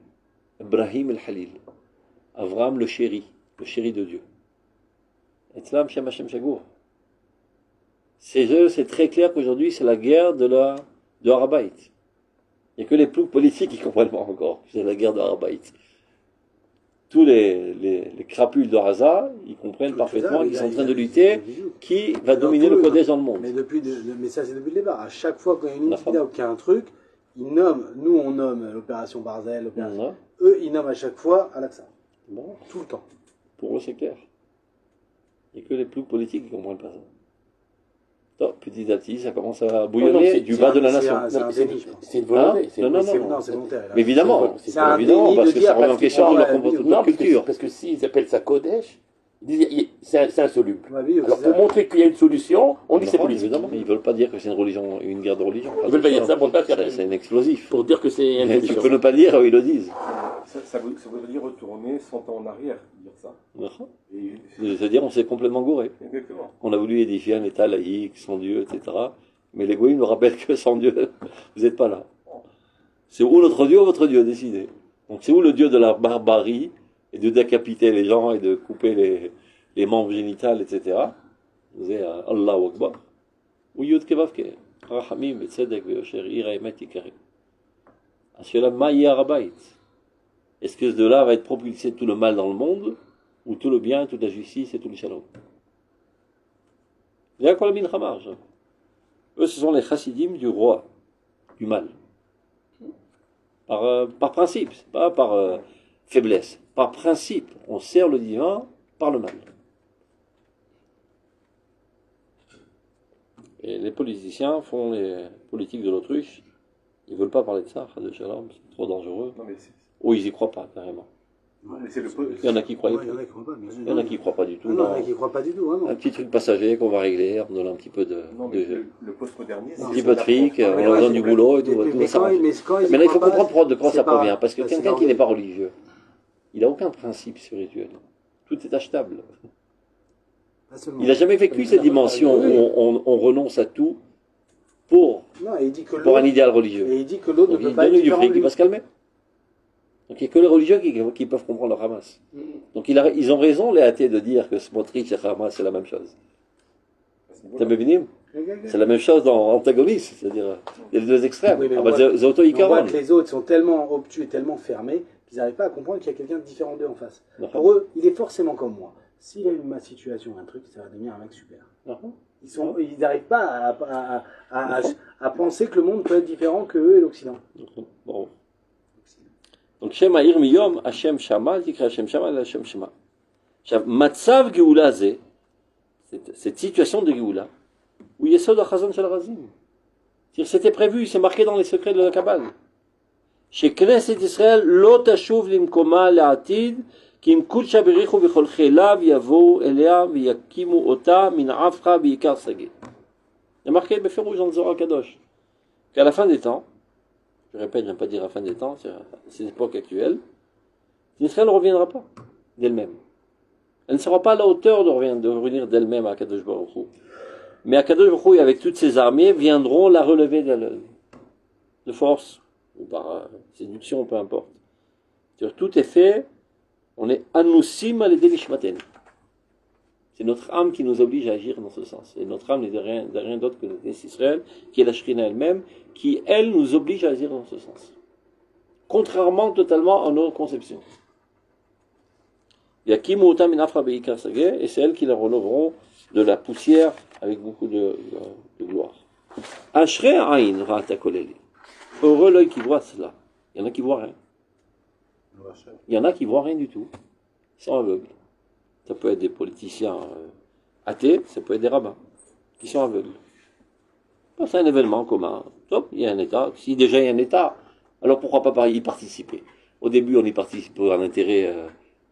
A: Ibrahim El-Halil. Avram le chéri de Dieu. Etzlam Shem Hashem Shagour. C'est très clair qu'aujourd'hui, c'est la guerre de Har-Habayit. Il n'y a que les ploucs politiques qui comprennent pas encore. C'est la guerre de Har-Habayit. Tous les crapules de Raza, ils comprennent parfaitement qu'ils sont en train de lutter. Qui va dominer le Kodesh dans le monde?
B: Mais ça, c'est depuis le départ. À chaque fois qu'il y a une incident ou qu'il y a un truc, ils nomment, nous on nomme l'opération Barzel, l'opération. Eux, ils nomment à chaque fois Al-Aqsa.
A: Bon,
B: Tout le temps.
A: pour eux, c'est clair. Il n'y a que les ploucs politiques qui comprennent pas ça. Donc, petit à petit, ça commence à bouillonner du bas de la nation.
B: C'est un déni, je pense.
C: C'est une volonté.
A: Hein? Non,
B: Non, c'est volontaire.
A: Mais évidemment,
B: C'est un
A: évidemment,
B: déni
A: parce
B: de
A: que
B: dire,
A: ça remet en
B: parce
A: question
B: qu'ils
A: toute leur
B: parlent
A: toute
C: Non,
A: leur culture.
C: parce que s'ils appellent ça Kodesh, ils disent c'est insoluble.
B: Ma vie,
C: Alors
B: c'est
C: pour
B: ça.
C: montrer qu'il y a une solution, on dit c'est
A: Non,
C: politique.
A: évidemment, mais ils veulent pas dire que c'est une religion, une guerre de religion.
C: Ils veulent pas dire ça pour ne pas faire.
A: C'est un explosif.
C: Pour dire que c'est une
A: Mais tu
C: solution.
A: peux ne pas le dire, ils le disent.
D: Ça voudrait dire retourner 100 ans en arrière, dire ça. Et...
A: C'est-à-dire, on s'est complètement gouré.
D: Exactement.
A: On a voulu édifier un État laïque, sans Dieu, etc. Mais les goïms nous rappellent que sans Dieu, vous n'êtes pas là. C'est où notre Dieu ou votre Dieu, décidez. Donc c'est où le Dieu de la barbarie, et de décapiter les gens, et de couper les membres génitales, etc. Vous êtes Allahu Akbar. Ou Yud Kevavke. Rahamim, Tzedek, Veosher, Ira, Emet, Ikarim. Ashela, Ma Har-Habayit. Est-ce que de là va être propulsé tout le mal dans le monde, ou tout le bien, toute la justice et tout le shalom? Il y a quoi la mincha. Eux, ce sont les chassidim du roi, du mal. Par principe, pas par faiblesse. Par principe, on sert le divin par le mal. Et les politiciens font les politiques de l'autruche. Ils ne veulent pas parler de ça, de shalom, c'est trop dangereux.
D: Non, mais
A: Ou ils n'y croient pas, carrément.
D: mais c'est le
A: Il y en a qui croient.
B: Ouais, il y en a qui croient pas, bien sûr.
A: Il y en a qui ne croient pas du tout.
B: Ah non, il y en a qui croient pas du tout, vraiment.
A: Un petit truc passager qu'on va régler, on donne un petit peu de,
D: Non, mais le postmodernisme.
A: un petit peu de fric, on leur donne du boulot et tout.
B: Mais
A: tout ça.
B: quand ils
A: Maintenant, il faut
B: croient pas,
A: comprendre de quoi
B: c'est
A: ça
B: pas-
A: provient. Parce que
B: c'est
A: quelqu'un
B: leur
A: qui n'est
B: vie.
A: pas religieux, il n'a aucun principe spirituel. Tout est achetable.
B: Pas seulement.
A: Il n'a jamais vécu cette dimension où on renonce à tout pour
B: Non, et il dit que
A: un
B: l'autre,
A: idéal religieux.
B: et il dit que l'autre ne
A: Donc
B: peut
A: il
B: pas
A: donne
B: être
A: du
B: différent
A: fric,
B: de
A: il
B: lui.
A: va se calmer. Donc il n'y a que les religieux qui peuvent comprendre le Hamas. Donc ils ont raison, les athées, de dire que Smotrich et Hamas, c'est la même chose. T'as bien C'est la même chose dans antagoniste, c'est-à-dire il y a les deux extrêmes.
B: Oui, mais
A: Ah
B: on
A: bah,
B: voit-
A: c'est
B: Mais on voit
A: auto-icaron.
B: que les autres sont tellement obtus et tellement fermés qu'ils n'arrivent pas à comprendre qu'il y a quelqu'un de différent d'eux en face.
A: Non.
B: Pour eux, il est forcément comme moi. S'il a ma situation, un truc, ça va devenir un mec super.
A: Non.
B: Ils n'arrivent pas à penser que le monde peut être différent que eux et l'Occident.
A: Bon. Donc, Shem Ha'ir Miyom, Hashem Shama, Zikra Hashem Shama, Hashem Shema. Matzav Geoula Ze, cette situation de Geoula, où Yesod HaChazon Shel Razim. C'est-à-dire, c'était prévu, c'est marqué dans les secrets de la Kabbale. Chez Knesset Israël, Lo Tashuv Limkoma La'atid, Kim Kudsha Berichu B'chol Chelav Yavo Elea V'yakimu Ota Min Afra B'ikar Sagé. Il y a marqué Befirouj dans le Zohar Kadosh qu'à la fin des temps, je répète, je n'aime pas dire à la fin des temps, c'est l'époque actuelle, Israël ne reviendra pas d'elle-même. Elle ne sera pas à la hauteur de revenir d'elle-même à Kadosh Baruch Hu. Mais à Kadosh Baruch Hu, avec toutes ses armées, viendront la relever de force, ou par séduction, peu importe. C'est-à-dire, tout est fait, on est anousim à l'aider l'ishmaten. C'est notre âme qui nous oblige à agir dans ce sens. Et notre âme n'est de rien d'autre que notre Israël, qui est la Shrina elle-même, qui, elle, nous oblige à agir dans ce sens. Contrairement totalement à nos conceptions. Yakimu Ota Min Afra Beikar Sagé, et c'est elles qui la relèveront de la poussière avec beaucoup de gloire. Ashrei Aïn Ra'ata Koleli. Heureux l'œil qui voit cela. Il y en a qui voient rien. Il y en a qui voient rien du tout. Ils sont aveugles. Ça peut être des politiciens athées, ça peut être des rabbins qui sont aveugles. C'est un événement commun. Top, il y a un État. Si déjà il y a un État, alors pourquoi pas y participer? Au début, on y participe pour un intérêt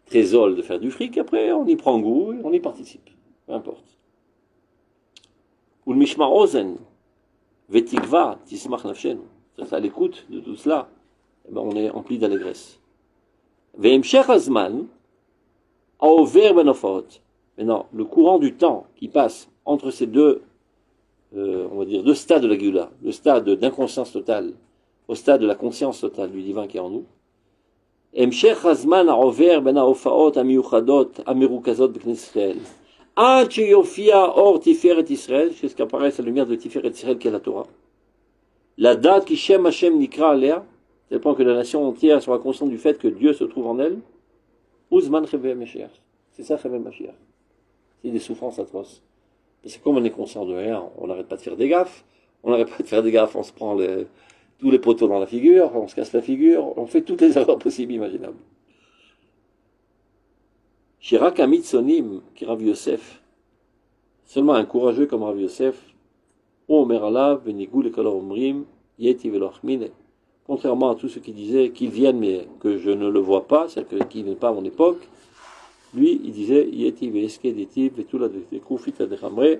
A: très zol de faire du fric, après on y prend goût et on y participe. Peu importe. Ou le mishmar ozen, vetikva, tismach nafshen. À l'écoute de tout cela, eh ben, on est empli d'allégresse. Ve'emshech hazman, aover benofot. Maintenant, le courant du temps qui passe entre ces deux, on va dire, deux stades de la Géoula, le stade d'inconscience totale, au stade de la conscience totale du divin qui est en nous, המשך הזמן העובר בין ההופעות המיוחדות המרוכזות בכנסת ישראל עד שיופיע אור תפארת ישראל, jusqu'apparaisse la lumière de תפארת ישראל qui est la Torah, לדעת כי שם השם נקרא עליה, c'est le point que la nation entière soit consciente du fait que Dieu se trouve en elle, Ouzman Cheve Mashiach, c'est ça Cheve Mashiach, c'est des souffrances atroces. Parce que comme on est conscient de rien, on n'arrête pas de faire des gaffes, on se prend tous les poteaux dans la figure, on se casse la figure, on fait toutes les erreurs possibles, imaginables. Shirak Amitsonim, qui Rav Yosef, seulement un courageux comme Rav Yosef, Omer Alav, Venigou le Kala Omrim, Yeti Velochmine, contrairement à tous ceux qui disaient qu'ils viennent mais que je ne le vois pas, c'est-à-dire qu'il n'est pas à mon époque, lui, il disait Yeti Veeske Deti, Vetula de Koufit Adechamre,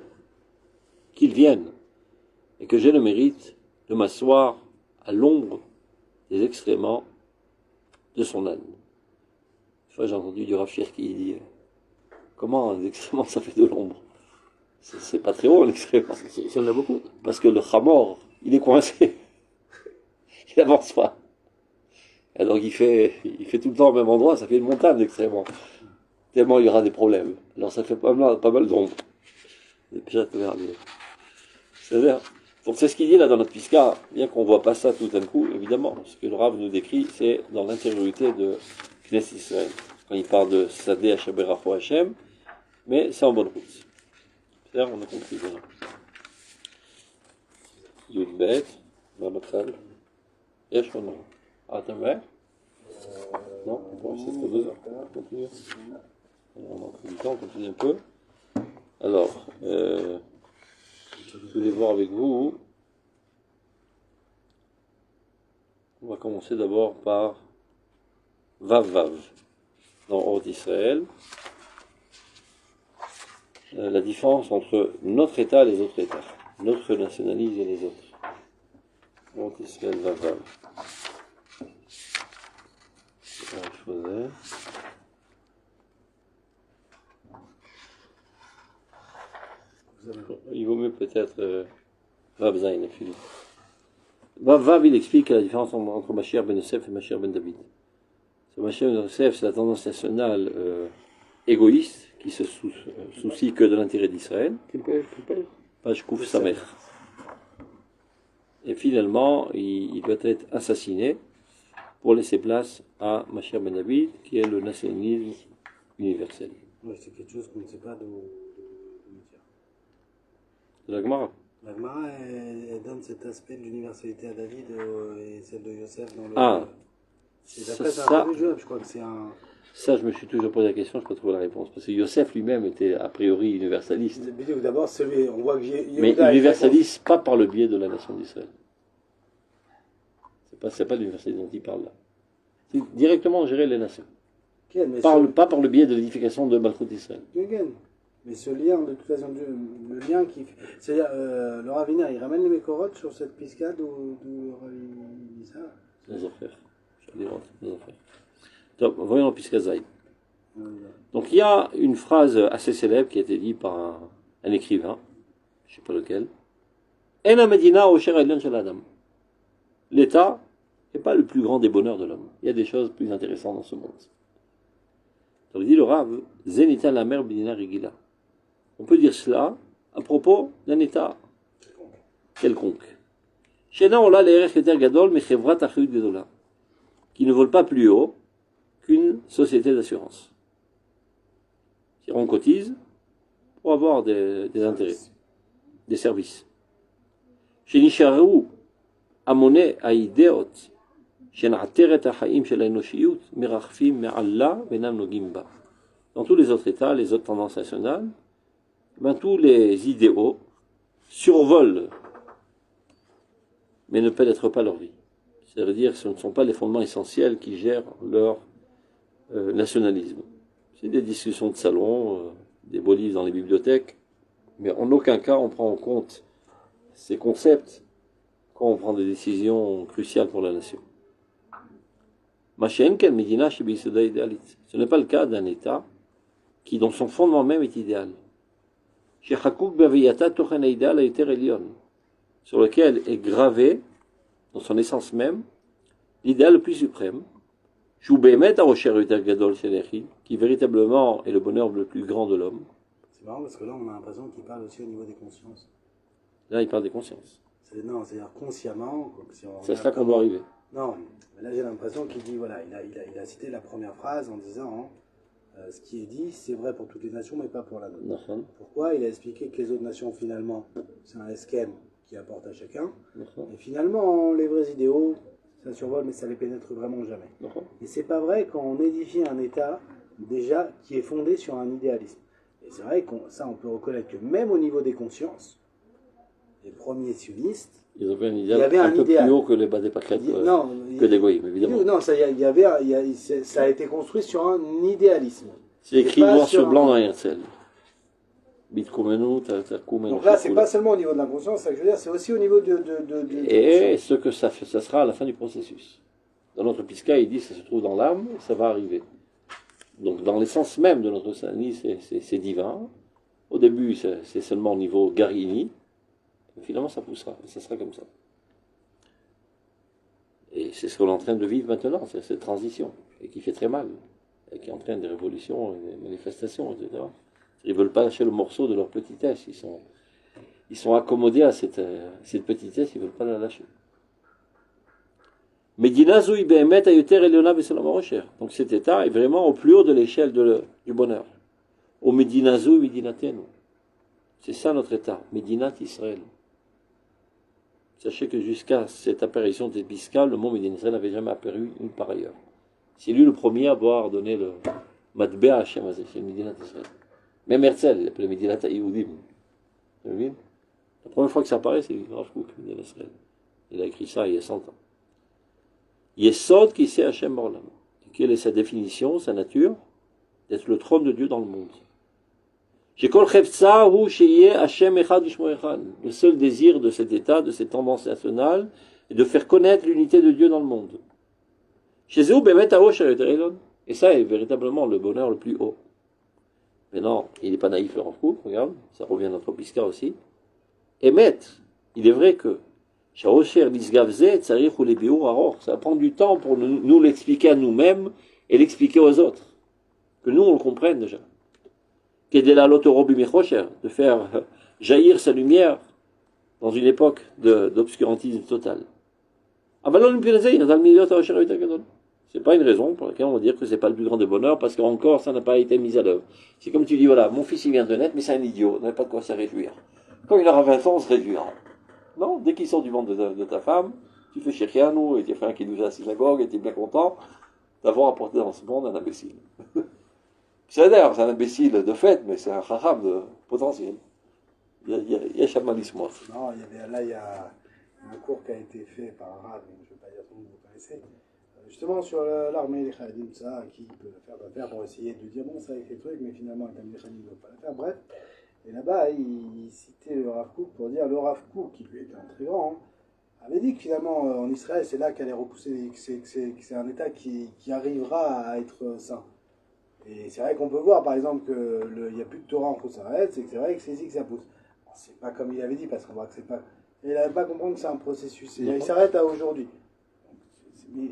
A: qu'ils viennent, et que j'ai le mérite de m'asseoir à l'ombre des excréments de son âne. Une fois, j'ai entendu du Rav Shir qui dit comment un excrément ça fait de l'ombre? C'est pas très haut un excrément.
C: Il y en a beaucoup.
A: Parce que le Hamor, il est coincé. Il n'avance pas. Et donc il fait tout le temps au même endroit, ça fait une montagne d'excréments. Tellement il y aura des problèmes. Alors ça fait pas mal d'ombre. C'est-à-dire, Donc c'est ce qu'il dit là dans notre Piska, bien qu'on ne voit pas ça tout d'un coup, évidemment. Ce que le Rav nous décrit, c'est dans l'intériorité de Knesset Israël. Quand il parle de Sadeh Hashaberacho Hashem, mais c'est en bonne route. C'est-à-dire, on a compris maintenant. Yud Bet, Babatal, Yesh ou non? Ah, t'as un verre? Non, on peut rester jusqu'à 2 heures. On continue. On a pris du temps, on continue un peu. Alors, je voulais voir avec vous. On va commencer d'abord par Vav Vav, dans Hors d'Israël. La différence entre notre État et les autres États, notre nationalisme et les autres. Hors d'Israël, Vav Vav. Il vaut mieux peut-être Vav Zayn et Philippe. Vav, il explique la différence entre Mashiach ben Yosef et Mashiach ben David. Mashiach ben Yosef, c'est la tendance nationale égoïste qui se soucie que de l'intérêt d'Israël. Page Kouf Samer. Et finalement, il doit être assassiné pour laisser place à Mashiach ben David, qui est le nationalisme universel.
B: Oui, c'est quelque chose qu'on ne sait pas d'où dire.
A: De la Gemara.
B: La Gemara, elle donne cet aspect de l'universalité à David et celle de Yosef dans le...
A: Ah,
B: c'est d'après ça, un peu je crois que c'est un...
A: Ça, je me suis toujours posé la question, je n'ai pas trouvé la réponse. Parce que Yosef lui-même était a priori universaliste.
B: D'abord, celui, on voit que
A: mais universaliste pas par le biais de la nation d'Israël. C'est pas l'universalité dont il parle là. C'est directement gérer les nations. Pas par le biais de l'édification de Malchut d'Israël.
B: Mais ce lien, de toute façon, le lien qui... C'est-à-dire, le Ravina, il ramène les Mékorotes sur cette piscade où le Ravina dit ça.
A: Les affaires. Les affaires. Donc, voyons le Piscazaï. Donc, il y a une phrase assez célèbre qui a été dite par un écrivain, je ne sais pas lequel. En Medina au Cher Elion Shel Adam. L'État n'est pas le plus grand des bonheurs de l'homme. Il y a des choses plus intéressantes dans ce monde. Donc, il dit le Rav, Zenita la mer Bidina Rigila. On peut dire cela à propos d'un État quelconque. Shena Ola Le'erech Eter Gadol Mechevrat Achayut Gedola, qui ne vole pas plus haut qu'une société d'assurance. On cotise pour avoir des intérêts, des services. Shenisharu Amone Aideot Shenateret Achaim Shel Enoshiyut Merachfim Me'Allah Venam Nogim Ba. Dans tous les autres États, les autres tendances nationales, tous les idéaux survolent, mais ne pénètrent pas leur vie. C'est-à-dire que ce ne sont pas les fondements essentiels qui gèrent leur nationalisme. C'est des discussions de salon, des beaux livres dans les bibliothèques, mais en aucun cas on prend en compte ces concepts quand on prend des décisions cruciales pour la nation. Ce n'est pas le cas d'un État qui, dans son fondement même, est idéal. Sur lequel est gravé, dans son essence même, l'idéal le plus suprême, qui véritablement est le bonheur le plus grand de l'homme.
B: C'est marrant parce que là on a l'impression qu'il parle aussi au niveau des consciences.
A: Là il parle des consciences.
B: Non, c'est-à-dire consciemment.
A: C'est à cela qu'on doit arriver.
B: Non, mais là j'ai l'impression qu'il dit, voilà, il a cité la première phrase en disant ce qui est dit, c'est vrai pour toutes les nations, mais pas pour la nôtre. Pourquoi? Il a expliqué que les autres nations, finalement, c'est un esquème qui apporte à chacun. Et finalement, les vrais idéaux, ça survole, mais ça les pénètre vraiment jamais. Et c'est pas vrai quand on édifie un État, déjà, qui est fondé sur un idéalisme. Et c'est vrai ça, on peut reconnaître que même au niveau des consciences, les premiers sionistes,
A: ils avaient un idéal un peu plus haut que les Badé Pakret, que des Goïm, évidemment.
B: Non, ça a été construit sur un idéalisme.
A: C'est écrit noir sur blanc dans Herzl. Donc
B: là, c'est pas seulement au niveau de l'inconscience, c'est ça que je veux dire, c'est aussi au niveau
A: Et ce que ça fait, ça sera à la fin du processus. Dans notre Pisca, il dit que ça se trouve dans l'âme, et ça va arriver. Donc dans l'essence même de notre Sani, c'est divin. Au début, c'est seulement au niveau Garini. Et finalement, ça poussera, et ça sera comme ça. Et c'est ce qu'on est en train de vivre maintenant, c'est cette transition, et qui fait très mal, et qui entraîne des révolutions, des manifestations, etc. Ils ne veulent pas lâcher le morceau de leur petitesse, ils sont ils sont accommodés à cette petitesse, ils ne veulent pas la lâcher. Medina Zoui Behemet Ayoter Eliona Besalom Rocher. Donc cet état est vraiment au plus haut de l'échelle du bonheur. Au Medina Zoui Medinatenu. C'est ça notre état, Medinat Israël. Sachez que jusqu'à cette apparition des Bisca, le mot Medinat Israël n'avait jamais apparu nulle part ailleurs. C'est lui le premier à avoir donné le Matbea Hashem Azeh, c'est le Medinat Israël. Même Herzl, il appelait Medinat Yehudim. Vous voyez? La première fois que ça apparaît, c'est Rav Kook, Medinat Israël. Il a écrit ça il y a 100 ans. Yesod qui sait Hashem Borlam. Quelle est sa définition, sa nature? D'être le trône de Dieu dans le monde. Le seul désir de cet état, de cette tendance nationale, est de faire connaître l'unité de Dieu dans le monde. Et ça est véritablement le bonheur le plus haut. Mais non, il n'est pas naïf le Rav Kook, regarde, ça revient à notre Piska aussi. Emet, il est vrai que ça va prendre du temps pour nous l'expliquer à nous-mêmes et l'expliquer aux autres. Que nous on le comprenne déjà. De faire jaillir sa lumière dans une époque d'obscurantisme total. C'est pas une raison pour laquelle on va dire que c'est pas le plus grand des bonheurs, parce qu'encore ça n'a pas été mis à l'œuvre. C'est comme tu dis, voilà, mon fils il vient de naître, mais c'est un idiot, on n'a pas de quoi se réjouir. Quand il aura 20 ans, on se réjouira. Non, dès qu'il sort du ventre de ta femme, tu fais Shechianu, et tu fais un kiddush à la synagogue, et tu es bien content d'avoir apporté dans ce monde un imbécile. C'est d'ailleurs, c'est un imbécile de fait, mais c'est un chacham de potentiel. Il y a Shamalismo.
B: Non, il y a un cours qui a été fait par un rave, je ne vais pas dire tout le monde, vous connaissez, justement sur l'armée des Khadim, ça, qui peut faire l'affaire pour essayer de dire bon, ça avec les trucs, mais finalement, les Khadim ne veulent pas la faire, bref. Et là-bas, il citait le Rav Kook pour dire le Rav Kook, qui lui était un très grand, avait dit que finalement, en Israël, c'est là qu'elle est repoussée, que c'est un État qui arrivera à être saint. Et c'est vrai qu'on peut voir, par exemple, qu'il n'y a plus de Torah en Koussaret, c'est que c'est vrai que c'est ici que ça pousse. Bon, c'est pas comme il avait dit, parce qu'on voit que c'est pas... Il n'arrive pas à comprendre que c'est un processus. Il s'arrête à aujourd'hui. Mais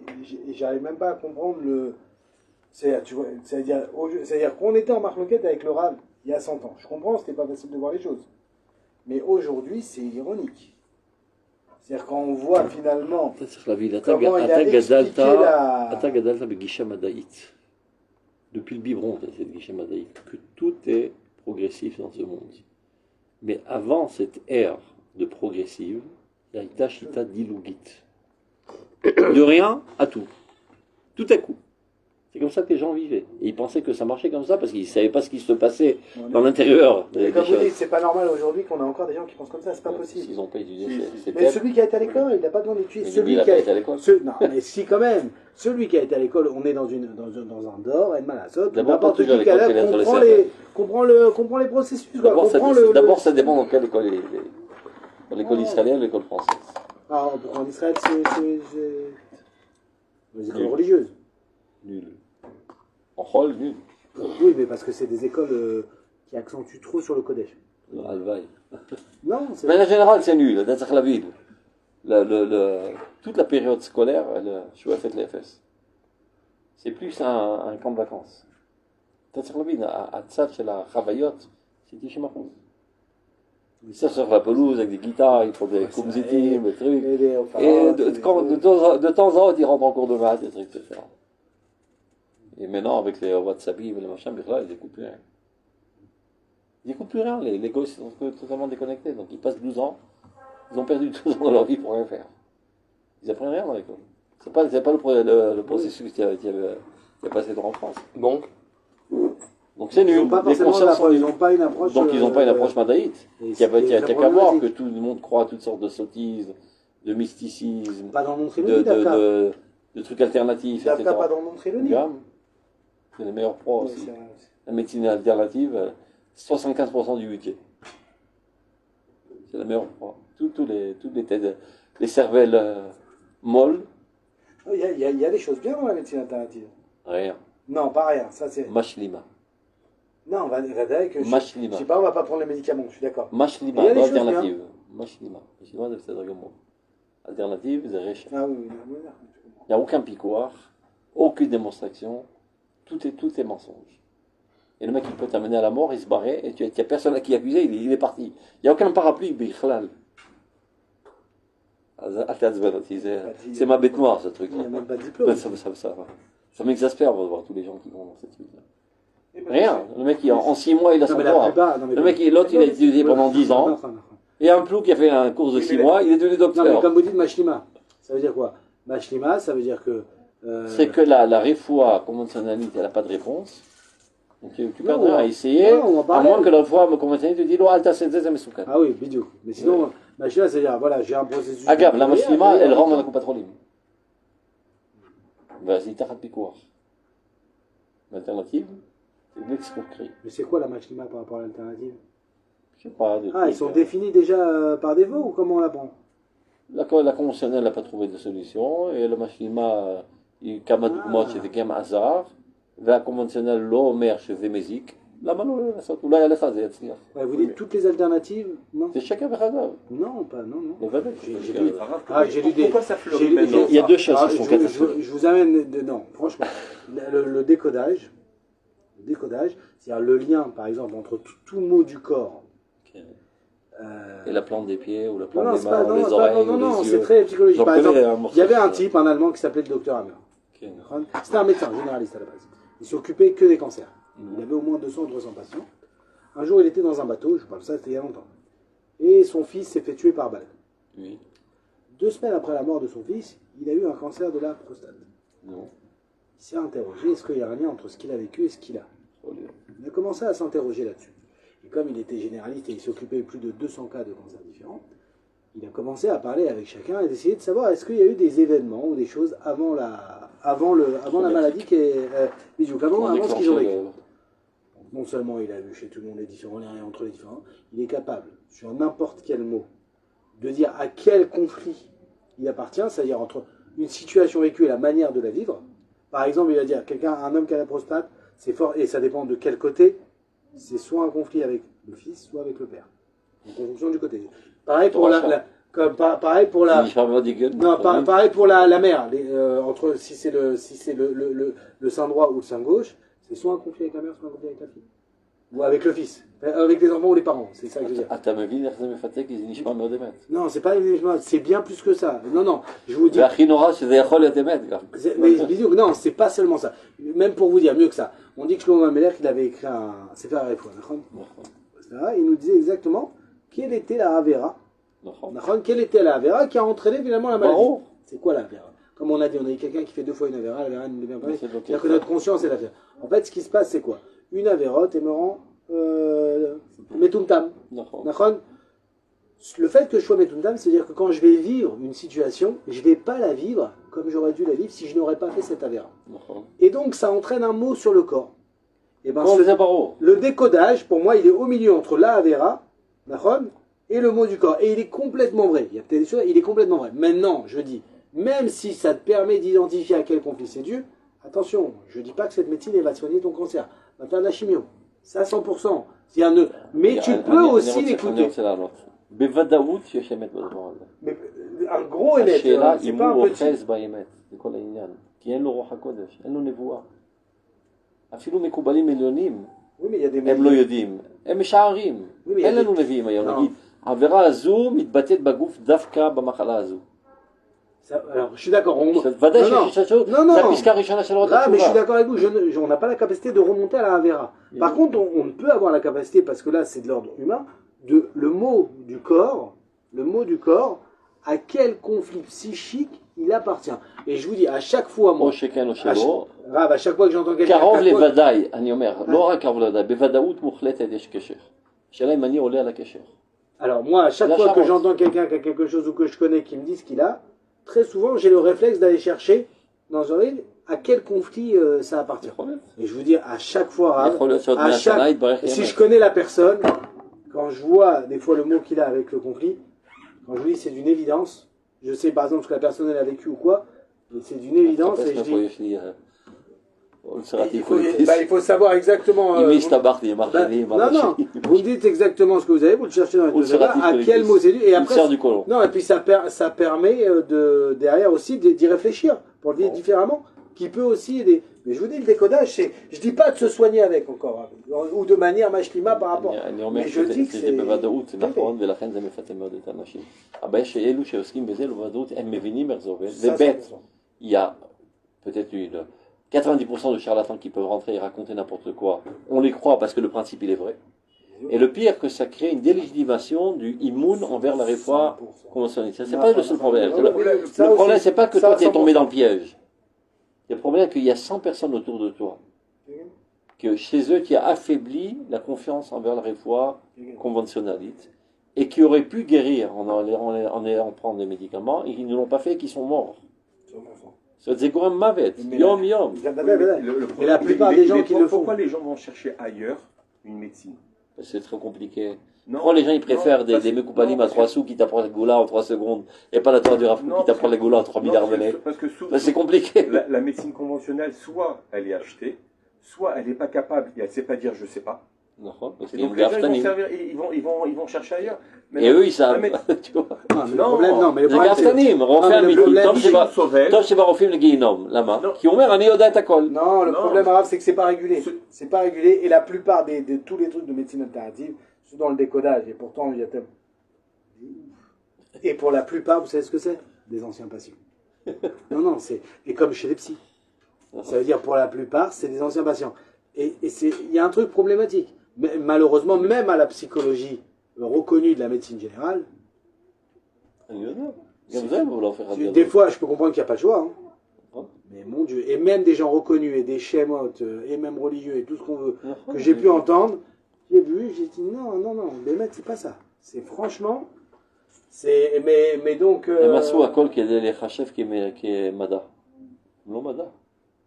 B: j'arrive même pas à comprendre le... C'est-à-dire qu'on était en marloquette avec le Rav il y a 100 ans. Je comprends, c'était pas facile de voir les choses. Mais aujourd'hui, c'est ironique. C'est-à-dire quand on voit finalement comment il a expliqué la...
A: Depuis le biberon, cette Gisha Madaït, que tout est progressif dans ce monde. Mais avant cette ère de progressive, il y a Ita Shita Dilugit. De rien à tout. Tout à coup. C'est comme ça que les gens vivaient. Et ils pensaient que ça marchait comme ça parce qu'ils ne savaient pas ce qui se passait dans l'intérieur.
B: Comme vous dites, c'est pas normal aujourd'hui qu'on a encore des gens qui pensent comme ça, c'est pas possible.
A: S'ils n'ont pas étudié,
B: mais celui qui a été à l'école, il n'a pas besoin d'étudier. Celui qui a été à l'école. Non, mais si quand même. Celui qui a été à l'école, on est dans un dehors, une malasot. N'importe qui qui a comprend les processus.
A: D'abord, ça dépend dans quelle école il est. Dans l'école israélienne ou l'école française.
B: Ah, en Israël, c'est les écoles religieuses.
A: Nul. En rôle, nul.
B: Oui, mais parce que c'est des écoles qui accentuent trop sur le Kodesh.
A: Alvaï.
B: Non, c'est...
A: Mais en général, c'est nul. Dans la ville. Toute la période scolaire, je suis à fait les FS. C'est plus un camp de vacances. Dans la ville, à Tzad, chez la Chavayot, c'est du Shemachon. Ça sur la pelouse avec des guitares, ils font des kumzitim, des trucs. Et de temps en temps, ils rentrent en cours de maths, des trucs, etc. Et maintenant, avec les WhatsApp et les machins, ils n'écoutent plus rien. Ils n'écoutent plus rien, les gosses sont totalement déconnectés. Donc ils passent 12 ans, ils ont perdu 12 ans dans leur vie pour rien faire. Ils n'apprennent rien dans l'école. C'est pas le processus qui a passé en France. Donc c'est nul.
B: Ils n'ont pas une approche.
A: Donc ils n'ont pas une approche madaïte. Il n'y a qu'à voir que tout le monde croit à toutes sortes de sottises, de mysticisme,
B: pas dans le monde Triloni,
A: de trucs alternatifs, etc.
B: Pas dans le monde Triloni.
A: C'est les meilleurs pros aussi. La médecine alternative, 75% du budget. C'est la meilleure pro. Toutes les têtes, les cervelles molles.
B: Il y a des choses bien dans la médecine alternative.
A: Rien.
B: Non, pas rien. Ça c'est.
A: Mashlima.
B: Non, on va dire que
A: Mashlima.
B: Je sais pas, on va pas prendre les médicaments, je suis d'accord.
A: Mashlima, alternative. Mashlima. Mashlima, c'est le mot. Alternative, c'est riche.
B: Ah oui,
A: il n'y a aucun picoir, aucune démonstration, tout est mensonge. Et le mec, il peut t'amener à la mort, il se barrait, et il n'y a personne à qui accuser, il est parti. Il n'y a aucun parapluie, bichlal. C'est ma bête noire, ce truc.
B: Il n'y a même pas de diplôme.
A: Ça m'exaspère de voir tous les gens qui vont dans cette truc-là. Rien. Le mec, en 6 mois, il a son droit. Le mec, l'autre, il a étudié pendant 10 ans. Et un plou qui a fait un cours de 6 mois, il est devenu docteur.
B: Non, mais comme vous dites, Mashlima, ça veut dire quoi? Mashlima, ça veut dire que.
A: C'est que la réfoua conventionnaliste, elle n'a pas de réponse. Donc tu perds rien à essayer, à moins que la réfoua conventionnaliste te dise l'eau alta c'est mais soukan.
B: Ah oui, bidou. Mais sinon, Mashlima, c'est-à-dire, voilà, j'ai un processus.
A: Agave, la Mashlima, elle rentre dans la coupatrolim. Vas-y, t'as fait quoi? L'alternative, c'est l'escroquerie.
B: Mais c'est quoi la Mashlima par rapport à l'alternative?
A: Je sais pas.
B: Ah, ils sont définis déjà par défaut ou comment on l'apprend?
A: La conventionnelle n'a pas trouvé de solution, et le Mashlima, il kamadoukmot, c'était Gem Hazar, la conventionnelle, l'Omer, chez Vémézik, la Mano, là, elle a fait,
B: vous dites toutes les alternatives? Non.
A: C'est chacun avec Hazar.
B: Non, pas, non, non.
A: J'ai lu
E: Pourquoi ça fleurit maintenant?
A: Il y a deux choses qui sont catastrophiques.
B: Je vous amène, non, franchement, le décodage, c'est-à-dire le lien, par exemple, entre tout mot du corps.
A: Et la plante des pieds, ou la plante
B: Non,
A: des
B: c'est pas,
A: mains, ou les oreilles,
B: non,
A: ou les
B: c'est
A: yeux.
B: très psychologique. Par exemple, il y avait un
A: morceau.
B: type, un Allemand qui s'appelait le docteur Hammer. C'était un médecin généraliste à la base. Il s'occupait que des cancers. Il avait au moins 200 ou 300 patients. Un jour, il était dans un bateau, je parle de ça, c'était il y a longtemps. Et son fils s'est fait tuer par balle.
A: Oui.
B: 2 semaines après la mort de son fils, il a eu un cancer de la prostate.
A: Non.
B: Il s'est interrogé, est-ce qu'il y a un lien entre ce qu'il a vécu et ce qu'il a? Il a commencé à s'interroger là-dessus. Et comme il était généraliste et il s'occupait de plus de 200 cas de cancers différents, il a commencé à parler avec chacun et d'essayer de savoir est-ce qu'il y a eu des événements ou des choses avant la maladie qui est avant ce qu'ils ont vécu. Non seulement il a vu chez tout le monde les différents liens entre les différents, il est capable, sur n'importe quel mot, de dire à quel conflit il appartient, c'est-à-dire entre une situation vécue et la manière de la vivre. Par exemple, il va dire un homme qui a la prostate, c'est fort, et ça dépend de quel côté, c'est soit un conflit avec le fils, soit avec le père. Donc en fonction du côté. Pareil pour pareil pour la. Non, pareil pour la mère. Entre si c'est le sein droit ou le sein gauche, c'est soit un conflit avec la mère, soit un conflit avec la fille. Ou avec le fils. Avec les enfants ou les parents. C'est ça que je veux dire. Non, c'est pas c'est bien plus que ça. Non, je vous dis. Mais non, c'est pas seulement ça. Même pour vous dire mieux que ça. On dit que Shlomo Ameler, il avait écrit un Sefer Refoua. Il nous disait exactement quelle était la Avera. Quelle était la Avera qui a entraîné finalement la maladie. C'est quoi la Avera? Comme on a dit, on a dit quelqu'un qui fait 2 fois une Avera, la Avera ne devient pas. C'est-à-dire que notre conscience est l'Avera. En fait, ce qui se passe, c'est quoi? Une Averot et me rend Metumtam. Le fait que je sois Metumtam, c'est-à-dire que quand je vais vivre une situation, je ne vais pas la vivre comme j'aurais dû la vivre si je n'aurais pas fait cette Avera. Et donc, ça entraîne un mot sur le corps. Et ben, le décodage, pour moi, il est au milieu entre la Avera et le mot du corps. Et il est complètement vrai. Il y a peut-être des choses, il est complètement vrai. Maintenant, je dis, même si ça te permet d'identifier à quel conflit c'est dû, attention, je ne dis pas que cette médecine elle va soigner ton cancer. Va faire de la chimio. Ça, 100%. Mais tu peux aussi l'écouter. Mais un gros élève, c'est pas un petit. Oui, mais il y a des
A: הם לא יודעים, הם משערים, אין לנו נביאים היום, נגיד, העבירה הזו מתבטאת בגוף דווקא במחלה הזו.
B: Alors, je suis d'accord.
A: ודאי שיש משהו, זה הפסקה הראשונה של עוד התשובה.
B: Mais je suis d'accord avec vous, on n'a pas la capacité de remonter à la Avera. Par contre, on peut avoir la capacité, parce que là c'est de l'ordre humain, le mot du corps, à quel conflit psychique il appartient. Et je vous dis, à chaque fois, moi, à chaque fois que j'entends quelqu'un...
A: קרוב לוודאי, אני אומר, לא רק קרוב לוודאי, בוודאות מוחלטת יש קשר. השאלה אם אני עולה על הקשר.
B: Alors moi, à chaque fois que j'entends quelqu'un qui a quelque chose ou que je connais qui me dit ce qu'il a, très souvent j'ai le réflexe d'aller chercher dans un livre à quel conflit ça appartient. Et je vous dis, à chaque fois, si je connais la personne, quand je vois des fois le mot qu'il a avec le conflit, quand je vous dis c'est d'une évidence, je sais par exemple ce que la personne elle a vécu ou quoi, et c'est d'une évidence et je dis... il faut savoir exactement... non, vous me dites exactement ce que vous avez, vous le cherchez dans les deux à quel mot c'est dû, et après... Non, et puis ça permet derrière aussi d'y réfléchir, pour le dire différemment. qui peut aussi aider. Mais je vous dis, le décodage, c'est, je dis pas de se soigner avec encore, ou de manière machlima par rapport. Mais je dis que c'est...
A: בוודאות, נכון, ולכן זה מפתה מאוד את האנשים. הבעיה שאלו שעוסקים בזה, בוודאות, הם מבינים איך זה עובד, וב' il y a peut-être 90% de charlatans qui peuvent rentrer et raconter n'importe quoi. On les croit parce que le principe, il est vrai. Et le pire, que ça crée une délégitimation du immoun envers la réfoire conventionnelle. Ça, c'est pas le seul problème. Le problème, c'est pas que toi, tu es tombé dans le piège. Le problème, c'est qu'il y a 100 personnes autour de toi. Que chez eux, qui a affaibli la confiance envers la réfoire conventionnaliste et qui auraient pu guérir en allant prendre des médicaments et qui ne l'ont pas fait et qui sont morts. C'est Goram Mavet, Yom Yom.
B: Et la plupart des gens qui le font.
D: Pourquoi les gens vont chercher ailleurs une médecine?
A: C'est trop compliqué. Pourquoi les gens ils préfèrent des mekoupalim à 3 sous qui t'apprennent les goulas en 3 secondes et pas la Torah du Rafou qui t'apprend les goulas en 3 milliards d'années?
D: Parce que
A: c'est compliqué.
D: La médecine conventionnelle, soit elle est achetée, soit elle n'est pas capable et elle ne sait pas dire je ne sais pas.
A: Non, parce
D: et donc les gens ils vont chercher ailleurs.
A: Et eux ils savent. Tu vois.
B: Non, mais le
A: problème toi je sais pas refilm le guinom là-bas qui ont un ioda et akol.
B: Non, le problème arabe c'est que c'est pas régulé. C'est pas régulé et la plupart de tous les trucs de médecine alternative sont dans le décodage et pourtant il y a tellement. Et pour la plupart, vous savez ce que c'est? Des anciens patients. Non, c'est et comme chez les psys. Ça veut dire pour la plupart, c'est des anciens patients. Et il y a un truc problématique. Mais malheureusement, même à la psychologie reconnue de la médecine générale, des fois, je peux comprendre qu'il n'y a pas le choix. Hein. Mais mon Dieu, et même des gens reconnus, et des schémotes, et même religieux, et tout ce qu'on veut, que j'ai pu entendre, j'ai vu, j'ai dit non, les mecs, c'est pas ça. C'est franchement, c'est, mais donc...
A: Massou Akol qui est les chachef qui est Mada. Non, Mada.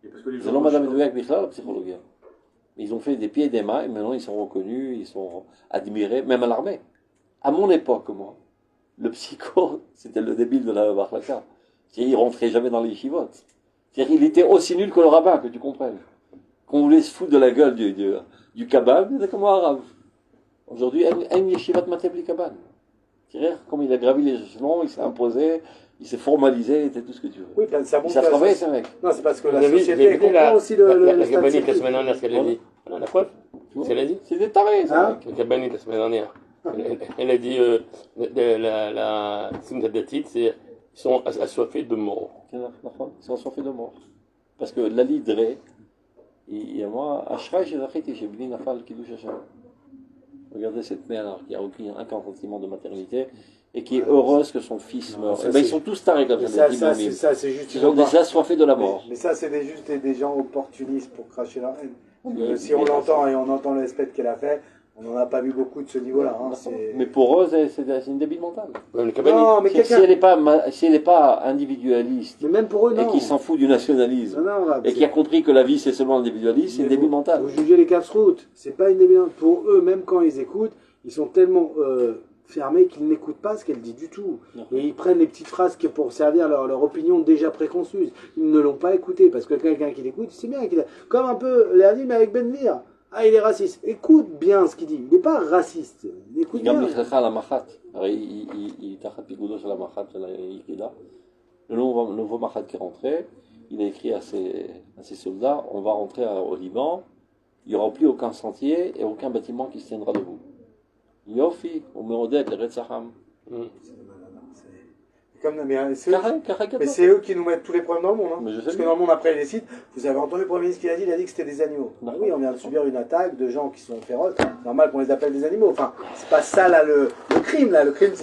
A: C'est non Mada Medouyak Bichlal, la psychologie. Ils ont fait des pieds et des mains, et maintenant ils sont reconnus, ils sont admirés, même à l'armée. À mon époque, moi, le psycho, c'était le débile de la Barlaka. Il rentrait jamais dans les chivotes. Il était aussi nul que le rabbin, que tu comprennes. Qu'on voulait se foutre de la gueule du kabban, c'est comme un arabe. Aujourd'hui, un yeshivat matebli kabban. Comme il a gravi les échelons, il s'est imposé, il s'est formalisé, c'était tout ce que tu veux.
B: Oui, ben, ça
A: il s'est travaillé, ce mec.
B: Non, c'est parce que la société comprend aussi le
C: Kabbanite la semaine dernière, ce qu'elle a dit. La preuve, ce qu'elle a dit.
A: C'est des tarés, ça.
C: La Kabbanite la semaine dernière. Elle a dit, la Simtadatite, ils sont assoiffés de mort.
A: Ils sont assoiffés de mort. Parce que la lidré, et moi, Ashray, j'ai zachité, j'ai béni Nafal Kiddush Hashem. Regardez cette mère qui a aucun sentiment de maternité et qui est heureuse que son fils meure. Ils sont tous tarés comme ça.
B: Ça, c'est juste.
A: Ils ont des assoiffés de la mort.
B: Mais ça, c'est juste des gens opportunistes pour cracher la haine. Si on l'entend et on entend le respect qu'elle a fait, on n'en a pas vu beaucoup de ce niveau-là. Hein,
A: mais pour eux, c'est une débile mentale.
B: Non, mais
A: si elle n'est pas individualiste,
B: mais même pour eux, non.
A: Et qui s'en fout du nationalisme, et qui a compris que la vie c'est seulement individualiste, c'est une débile mentale.
B: Vous jugez les casse-routes, c'est pas une débile mentale. Pour eux, même quand ils écoutent, ils sont tellement fermés qu'ils n'écoutent pas ce qu'elle dit du tout. Et ils prennent les petites phrases pour servir leur opinion déjà préconçue. Ils ne l'ont pas écouté, parce que quelqu'un qui l'écoute, c'est bien qu'il a... Comme un peu Léani, mais avec Ben Vir. Ah, il est raciste. Écoute bien ce qu'il dit. Il n'est pas raciste. Écoute bien.
A: Le nouveau Mahat qui est rentré, il a écrit à ses soldats, on va rentrer au Liban, il n'y aura plus aucun sentier et aucun bâtiment qui se tiendra debout. Yofi, on me redette, les Retsaham.
B: Mais c'est eux qui nous mettent tous les problèmes dans le monde. Hein. Parce que dans le monde, après, ils décident. Vous avez entendu le Premier ministre qui a dit, il a dit que c'était des animaux. Ah oui, on vient de subir une attaque de gens qui sont féroces. Normal qu'on les appelle des animaux. Enfin, c'est pas ça là le crime. Là. Le crime,